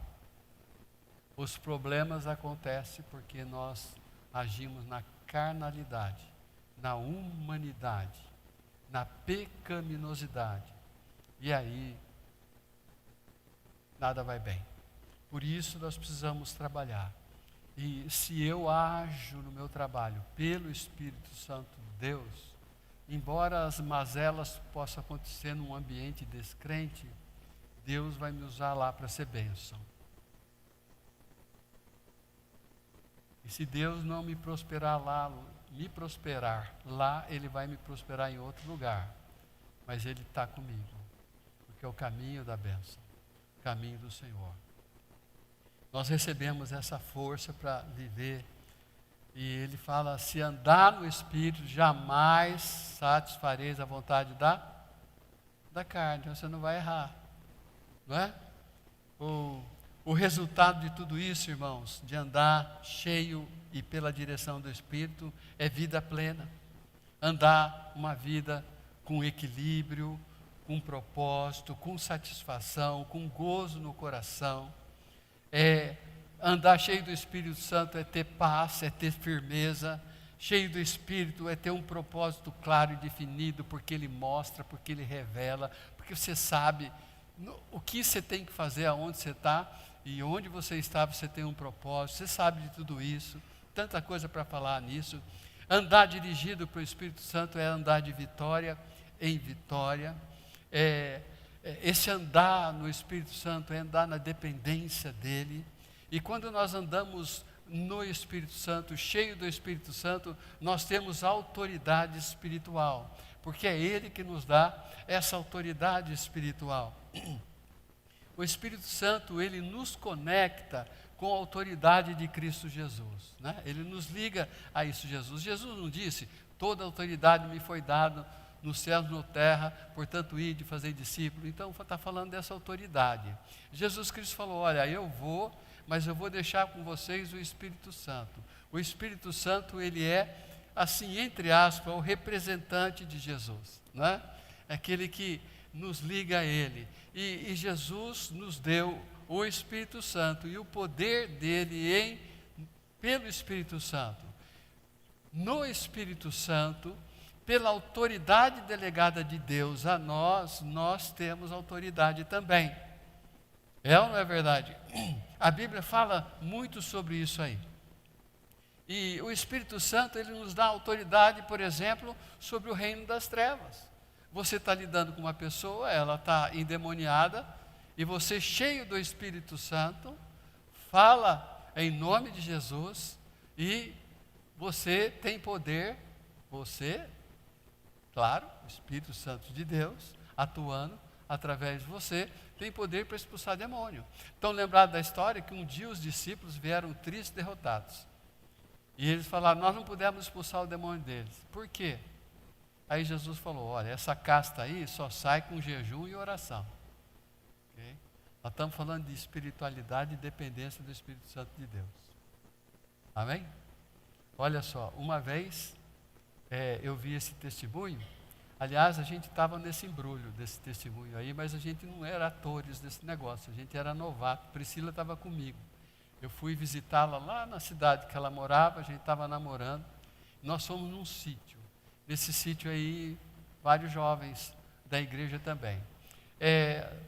Os problemas acontecem porque nós agimos na carnalidade, na humanidade, na pecaminosidade. E aí, nada vai bem. Por isso nós precisamos trabalhar. E se eu ajo no meu trabalho pelo Espírito Santo de Deus, embora as mazelas possam acontecer num ambiente descrente, Deus vai me usar lá para ser bênção. E se Deus não me prosperar lá, Ele vai me prosperar em outro lugar. Mas Ele está comigo, porque é o caminho da bênção, o caminho do Senhor. Nós recebemos essa força para viver. E ele fala, se andar no Espírito, jamais satisfareis a vontade da carne. Você não vai errar. Não é? O resultado de tudo isso, irmãos, de andar cheio e pela direção do Espírito, é vida plena. Andar uma vida com equilíbrio, com propósito, com satisfação, com gozo no coração. Andar cheio do Espírito Santo é ter paz, é ter firmeza. Cheio do Espírito é ter um propósito claro e definido, porque Ele mostra, porque Ele revela, porque você sabe o que você tem que fazer, aonde você está, e onde você está, você tem um propósito, você sabe de tudo isso, tanta coisa para falar nisso. Andar dirigido pelo Espírito Santo é andar de vitória em vitória. Esse andar no Espírito Santo é andar na dependência dEle. E quando nós andamos no Espírito Santo, cheio do Espírito Santo, nós temos autoridade espiritual, porque é Ele que nos dá essa autoridade espiritual. O Espírito Santo, Ele nos conecta com a autoridade de Cristo Jesus, né? Ele nos liga a isso. Jesus não disse, toda autoridade me foi dada nos céus e na terra, portanto, ide fazer discípulo. Então, está falando dessa autoridade. Jesus Cristo falou, olha, eu vou, mas eu vou deixar com vocês o Espírito Santo. O Espírito Santo, ele é, assim, entre aspas, o representante de Jesus, né? É aquele que nos liga a Ele. E Jesus nos deu o Espírito Santo e o poder dele pelo Espírito Santo. No Espírito Santo, pela autoridade delegada de Deus a nós temos autoridade também. É ou não é verdade? A Bíblia fala muito sobre isso aí. E o Espírito Santo, ele nos dá autoridade, por exemplo, sobre o reino das trevas. Você está lidando com uma pessoa, ela está endemoniada, e você, cheio do Espírito Santo, fala em nome de Jesus, e você tem poder, claro, o Espírito Santo de Deus, atuando através de você, tem poder para expulsar demônio. Então, lembrado da história que um dia os discípulos vieram tristes, derrotados. E eles falaram, nós não pudemos expulsar o demônio deles. Por quê? Aí Jesus falou, olha, essa casta aí só sai com jejum e oração. Okay? Nós estamos falando de espiritualidade e dependência do Espírito Santo de Deus. Amém? Olha só, uma vez eu vi esse testemunho. Aliás, a gente estava nesse embrulho desse testemunho aí, mas a gente não era atores desse negócio, a gente era novato. Priscila estava comigo. Eu fui visitá-la lá na cidade que ela morava, a gente estava namorando. Nós fomos num sítio. Nesse sítio aí, vários jovens da igreja também.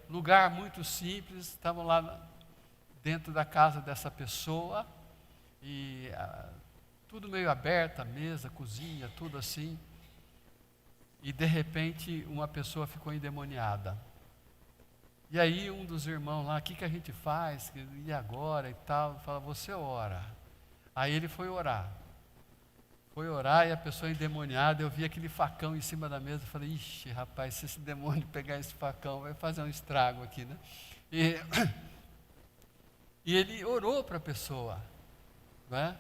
Lugar muito simples, estavam lá dentro da casa dessa pessoa, e tudo meio aberto, a mesa, a cozinha, tudo assim. e de repente uma pessoa ficou endemoniada. E aí um dos irmãos lá, o que a gente faz? E agora e tal? Fala, você ora. Aí ele foi orar. Foi orar e a pessoa endemoniada, eu vi aquele facão em cima da mesa, falei, ixi, rapaz, se esse demônio pegar esse facão, vai fazer um estrago aqui, né? E ele orou para a pessoa, não é?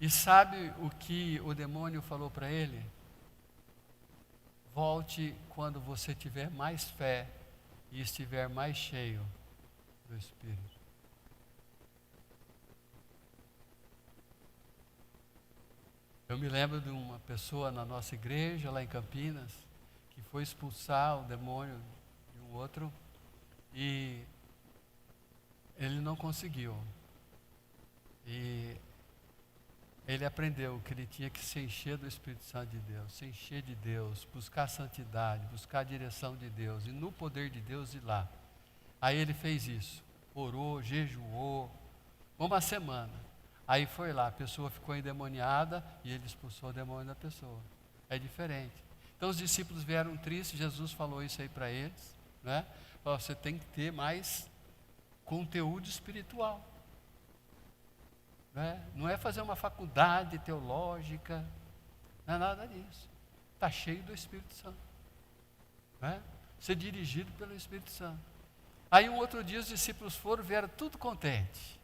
E sabe o que o demônio falou para ele? Volte quando você tiver mais fé e estiver mais cheio do Espírito. Eu me lembro de uma pessoa na nossa igreja, lá em Campinas, que foi expulsar o demônio de um outro e ele não conseguiu. E ele aprendeu que ele tinha que se encher do Espírito Santo de Deus, se encher de Deus, buscar santidade, buscar a direção de Deus e no poder de Deus ir lá. Aí ele fez isso, orou, jejuou, uma semana. Aí foi lá, a pessoa ficou endemoniada e ele expulsou o demônio da pessoa. É diferente. Então os discípulos vieram tristes, Jesus falou isso aí para eles, né? Falou, você tem que ter mais conteúdo espiritual. Né? Não é fazer uma faculdade teológica, não é nada disso. Está cheio do Espírito Santo. Né? Ser dirigido pelo Espírito Santo. Aí um outro dia os discípulos vieram tudo contentes.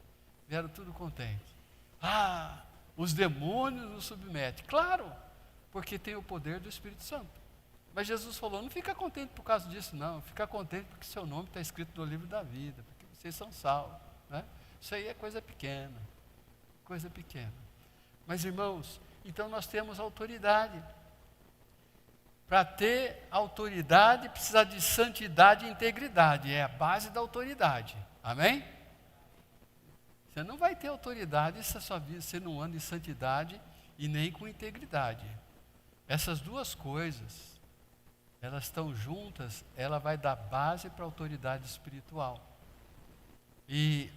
Vieram tudo contentes. Ah, os demônios nos submetem. Claro, porque tem o poder do Espírito Santo. Mas Jesus falou, não fica contente por causa disso, não. Fica contente porque seu nome está escrito no livro da vida, porque vocês são salvos. Né? Isso aí é coisa pequena. Coisa pequena. Mas, irmãos, então nós temos autoridade. Para ter autoridade, precisa de santidade e integridade. É a base da autoridade. Amém? Você não vai ter autoridade se a sua vida você não anda em santidade e nem com integridade. Essas duas coisas, elas estão juntas, ela vai dar base para a autoridade espiritual. E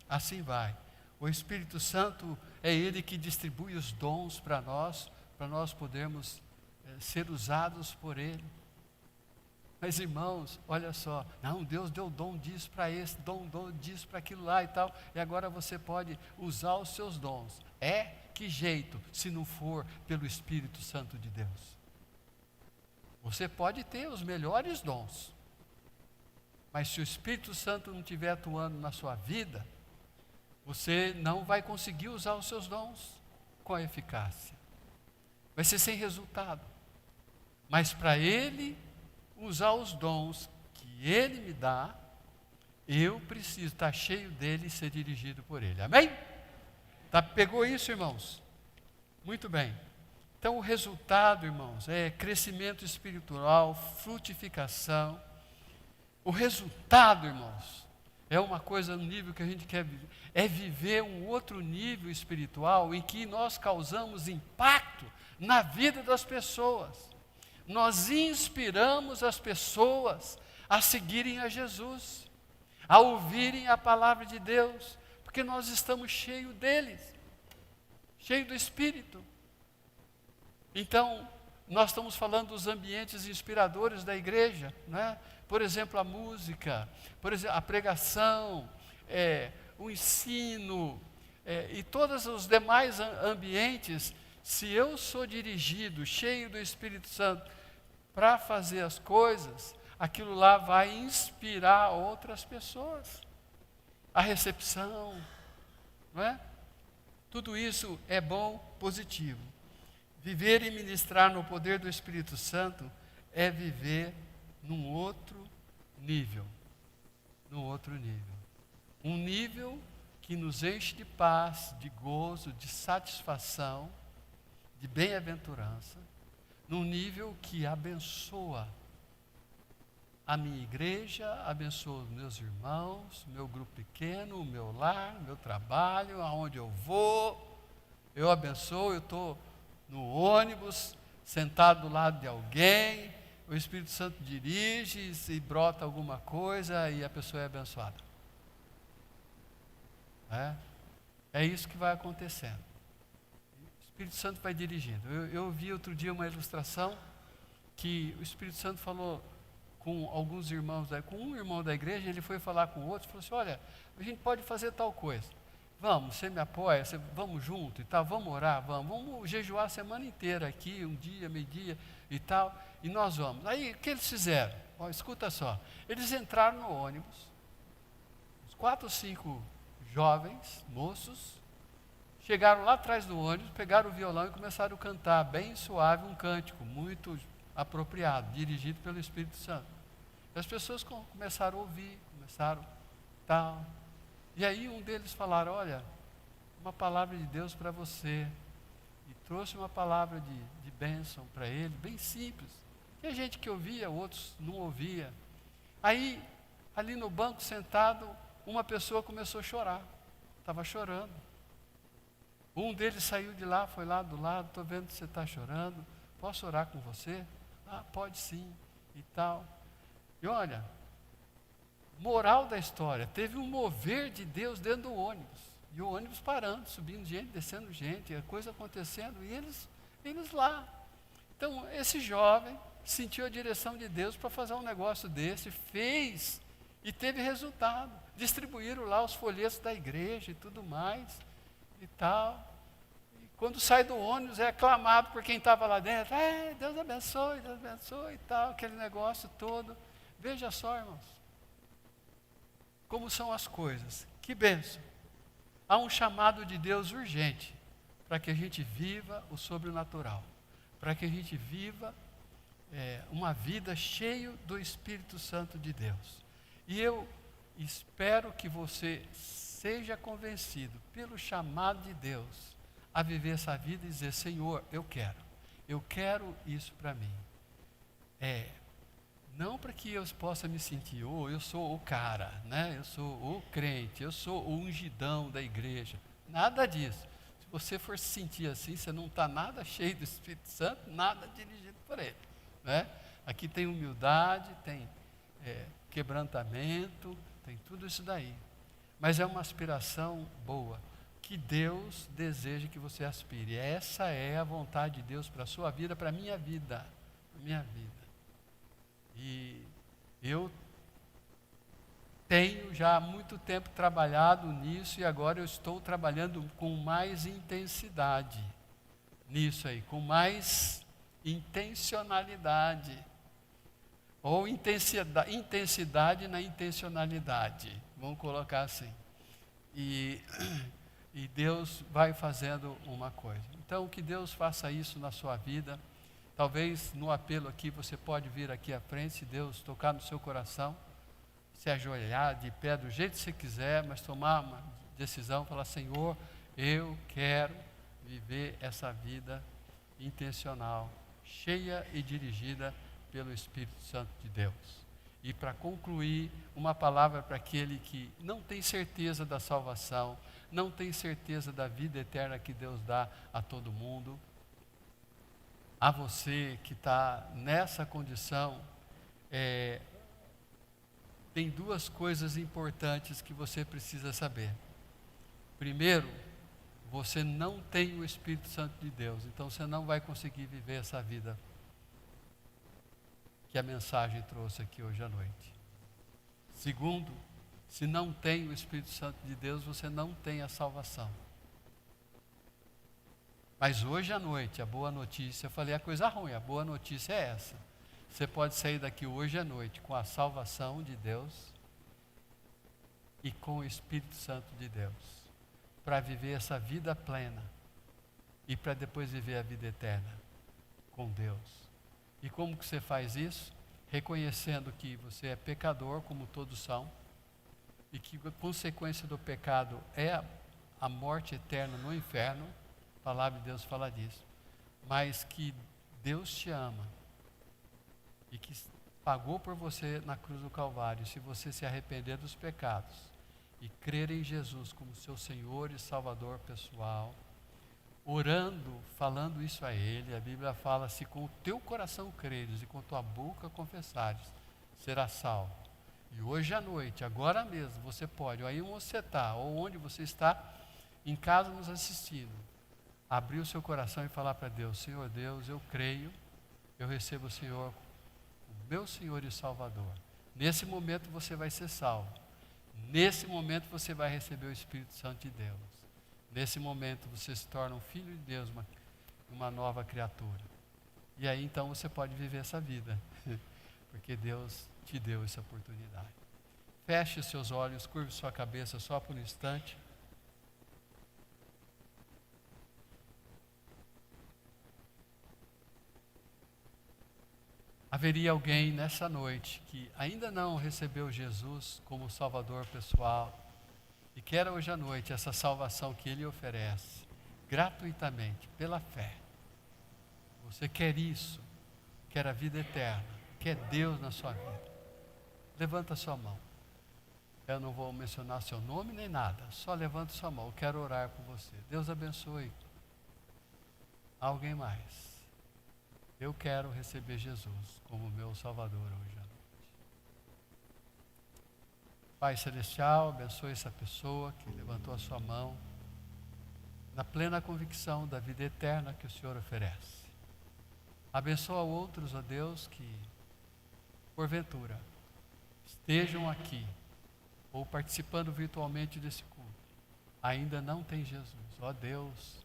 assim vai. O Espírito Santo é Ele que distribui os dons para nós podermos ser usados por Ele. Mas irmãos, olha só, não, Deus deu dom disso para esse, dom disso para aquilo lá e tal, e agora você pode usar os seus dons. Que jeito, se não for pelo Espírito Santo de Deus? Você pode ter os melhores dons, mas se o Espírito Santo não estiver atuando na sua vida, você não vai conseguir usar os seus dons com eficácia. Vai ser sem resultado. Mas para Ele usar os dons que Ele me dá, eu preciso estar cheio dele e ser dirigido por Ele. Amém? Tá, pegou isso, irmãos? Muito bem. Então o resultado, irmãos, é crescimento espiritual, frutificação. O resultado, irmãos, é uma coisa no nível que a gente quer viver. É viver um outro nível espiritual em que nós causamos impacto na vida das pessoas. Nós inspiramos as pessoas a seguirem a Jesus, a ouvirem a palavra de Deus, porque nós estamos cheios deles, cheios do Espírito. Então, nós estamos falando dos ambientes inspiradores da igreja, né? Por exemplo, a música, por exemplo, a pregação, o ensino, e todos os demais ambientes. Se eu sou dirigido, cheio do Espírito Santo, para fazer as coisas, aquilo lá vai inspirar outras pessoas. A recepção, não é? Tudo isso é bom, positivo. Viver e ministrar no poder do Espírito Santo é viver num outro nível. Num outro nível. Um nível que nos enche de paz, de gozo, de satisfação, de bem-aventurança, num nível que abençoa a minha igreja, abençoa os meus irmãos, meu grupo pequeno, o meu lar, meu trabalho, aonde eu vou, eu abençoo, eu estou no ônibus, sentado do lado de alguém, o Espírito Santo dirige, se brota alguma coisa e a pessoa é abençoada. É isso que vai acontecendo. O Espírito Santo vai dirigindo. Eu vi outro dia uma ilustração que o Espírito Santo falou com alguns irmãos, com um irmão da igreja, ele foi falar com o outro, falou assim, olha, a gente pode fazer tal coisa. Vamos, você me apoia, vamos junto e tal, vamos orar, vamos jejuar a semana inteira aqui, um dia, meio-dia e tal, e nós vamos. Aí, o que eles fizeram? Ó, escuta só, eles entraram no ônibus, uns 4 ou 5 jovens, moços, chegaram lá atrás do ônibus, pegaram o violão e começaram a cantar bem suave um cântico, muito apropriado, dirigido pelo Espírito Santo. E as pessoas começaram a ouvir, começaram tal. E aí um deles falaram, olha, uma palavra de Deus para você. E trouxe uma palavra de bênção para ele, bem simples. Tinha gente que ouvia, outros não ouvia. Aí, ali no banco sentado, uma pessoa começou a chorar. Estava chorando. Um deles saiu de lá, foi lá do lado, estou vendo que você está chorando, posso orar com você? Ah, pode sim, e tal. E olha, moral da história, teve um mover de Deus dentro do ônibus. E o ônibus parando, subindo gente, descendo gente, a coisa acontecendo, e eles lá. Então, esse jovem sentiu a direção de Deus para fazer um negócio desse, fez e teve resultado. Distribuíram lá os folhetos da igreja e tudo mais e tal. E quando sai do ônibus é aclamado por quem estava lá dentro. Deus abençoe e tal, aquele negócio todo. Veja só, irmãos, como são as coisas. Que bênção. Há um chamado de Deus urgente para que a gente viva o sobrenatural, para que a gente viva uma vida cheia do Espírito Santo de Deus. E eu espero que você seja convencido pelo chamado de Deus a viver essa vida e dizer, Senhor, eu quero isso para mim. Não para que eu possa me sentir, eu sou o cara, né? Eu sou o crente, eu sou o ungidão da igreja. Nada disso. Se você for se sentir assim, você não está nada cheio do Espírito Santo, nada dirigido por ele. Né? Aqui tem humildade, tem quebrantamento, tem tudo isso daí. Mas é uma aspiração boa, que Deus deseja que você aspire. Essa é a vontade de Deus para a sua vida, para a minha vida. E eu tenho já há muito tempo trabalhado nisso e agora eu estou trabalhando com mais intensidade nisso aí, com mais intencionalidade. Ou intensidade na intencionalidade, vamos colocar assim. E Deus vai fazendo uma coisa. Então, que Deus faça isso na sua vida. Talvez no apelo aqui, você pode vir aqui à frente, se Deus tocar no seu coração, se ajoelhar de pé do jeito que você quiser, mas tomar uma decisão, falar, Senhor, eu quero viver essa vida intencional, cheia e dirigida pelo Espírito Santo de Deus. E para concluir, uma palavra para aquele que não tem certeza da salvação, não tem certeza da vida eterna que Deus dá a todo mundo. A você que está nessa condição, tem 2 coisas importantes que você precisa saber. Primeiro, você não tem o Espírito Santo de Deus, então você não vai conseguir viver essa vida que a mensagem trouxe aqui hoje à noite. Segundo, se não tem o Espírito Santo de Deus, você não tem a salvação. Mas hoje à noite, a boa notícia, eu falei a coisa ruim, a boa notícia é essa. Você pode sair daqui hoje à noite com a salvação de Deus e com o Espírito Santo de Deus, para viver essa vida plena e para depois viver a vida eterna com Deus. E como que você faz isso? Reconhecendo que você é pecador, como todos são, e que a consequência do pecado é a morte eterna no inferno. A palavra de Deus fala disso. Mas que Deus te ama e que pagou por você na cruz do Calvário. Se você se arrepender dos pecados e crer em Jesus como seu Senhor e Salvador pessoal, orando, falando isso a Ele, a Bíblia fala, se com o teu coração creres e com tua boca confessares, será salvo. E hoje à noite, agora mesmo, você pode, ou aí onde você está, ou onde você está, em casa nos assistindo, abrir o seu coração e falar para Deus, Senhor Deus, eu creio eu recebo o Senhor como meu Senhor e Salvador. Nesse momento você vai ser salvo. Nesse momento você vai receber o Espírito Santo de Deus. Nesse momento você se torna um filho de Deus, uma nova criatura. E aí então você pode viver essa vida, porque Deus te deu essa oportunidade. Feche seus olhos, curve sua cabeça só por um instante. Haveria alguém nessa noite que ainda não recebeu Jesus como Salvador pessoal e quer hoje à noite essa salvação que Ele oferece, gratuitamente, pela fé. Você quer isso, quer a vida eterna, quer Deus na sua vida. Levanta a sua mão. Eu não vou mencionar seu nome nem nada, só levanta a sua mão. Eu quero orar por você. Deus abençoe. Alguém mais? Eu quero receber Jesus como meu Salvador hoje à noite. Pai Celestial, abençoe essa pessoa que levantou a sua mão na plena convicção da vida eterna que o Senhor oferece. Abençoa outros, ó Deus, que porventura estejam aqui ou participando virtualmente desse culto, ainda não tem Jesus. Ó Deus,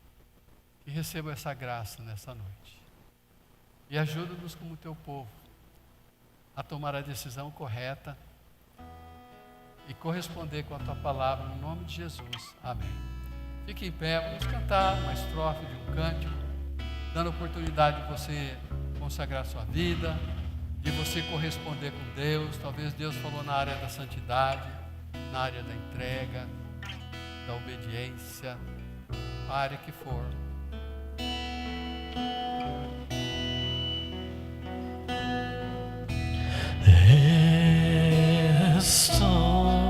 que receba essa graça nessa noite. E ajuda-nos como teu povo a tomar a decisão correta e corresponder com a tua palavra no nome de Jesus. Amém. Fique em pé, vamos cantar uma estrofe de um cântico, dando oportunidade de você consagrar sua vida, de você corresponder com Deus. Talvez Deus falou na área da santidade, na área da entrega, da obediência, a área que for. Estou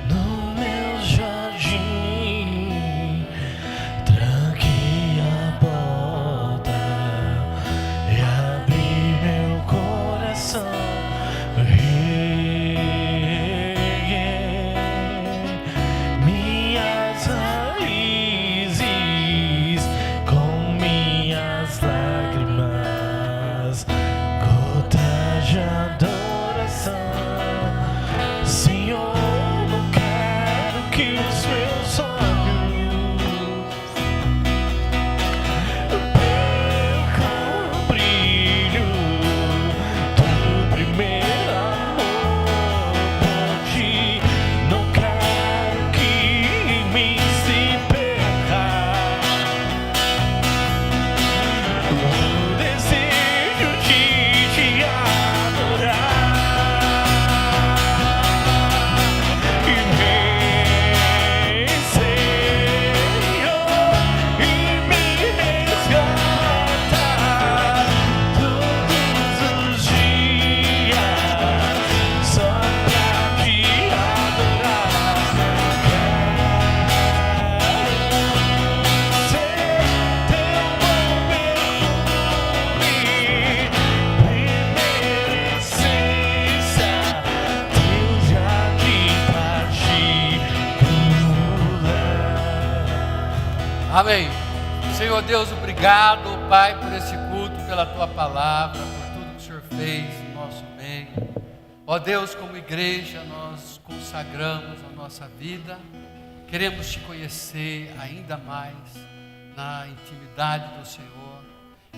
no meu jardim, tranquei a porta e abri meu coração. Reguei minhas raízes com minhas lágrimas, gotas de adoração. Senhor, não quero que os meus olhos percam o brilho do primeiro amor por ti. Não quero que em mim se perca o desejo de te adorar. E vem, Senhor, e me resgata todos os dias só pra te adorar. Quero ser teu bom perfume, primeira essência, teu jardim particular. Amém. Senhor Deus, obrigado, Pai, por esse culto, pela tua palavra, por tudo que o Senhor fez no nosso meio. Ó Deus, como igreja, nós consagramos a nossa vida, queremos te conhecer ainda mais na intimidade do Senhor,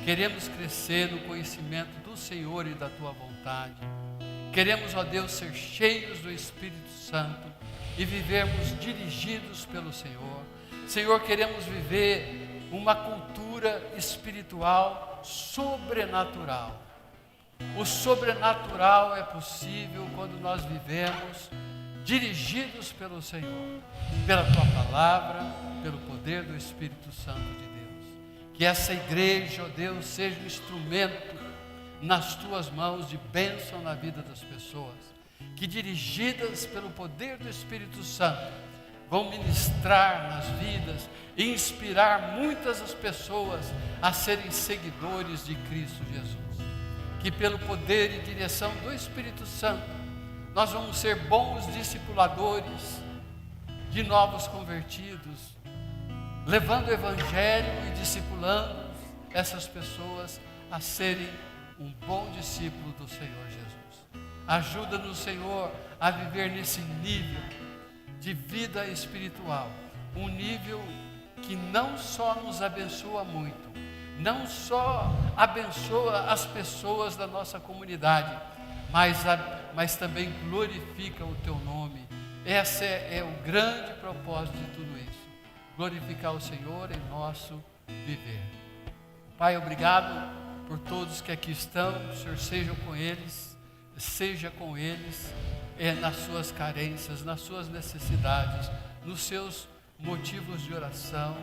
queremos crescer no conhecimento do Senhor e da tua vontade. Queremos, ó Deus, ser cheios do Espírito Santo e vivermos dirigidos pelo Senhor. Senhor, queremos viver uma cultura espiritual sobrenatural. O sobrenatural é possível quando nós vivemos dirigidos pelo Senhor, pela tua palavra, pelo poder do Espírito Santo de Deus. Que essa igreja, ó Deus, seja um instrumento nas tuas mãos de bênção na vida das pessoas, que dirigidas pelo poder do Espírito Santo, vão ministrar nas vidas e inspirar muitas as pessoas a serem seguidores de Cristo Jesus. Que pelo poder e direção do Espírito Santo, nós vamos ser bons discipuladores de novos convertidos, levando o Evangelho e discipulando essas pessoas a serem um bom discípulo do Senhor Jesus. Ajuda-nos, Senhor, a viver nesse nível de vida espiritual, um nível que não só nos abençoa muito, não só abençoa as pessoas da nossa comunidade, mas também glorifica o Teu nome. Esse é o grande propósito de tudo isso, glorificar o Senhor em nosso viver. Pai, obrigado por todos que aqui estão. O Senhor seja com eles nas suas carências, nas suas necessidades, nos seus motivos de oração.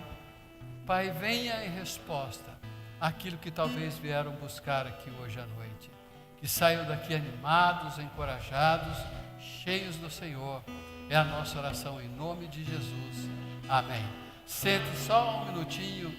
Pai, venha em resposta àquilo que talvez vieram buscar aqui hoje à noite. Que saiam daqui animados, encorajados, cheios do Senhor. É a nossa oração em nome de Jesus. Amém. Sente só um minutinho.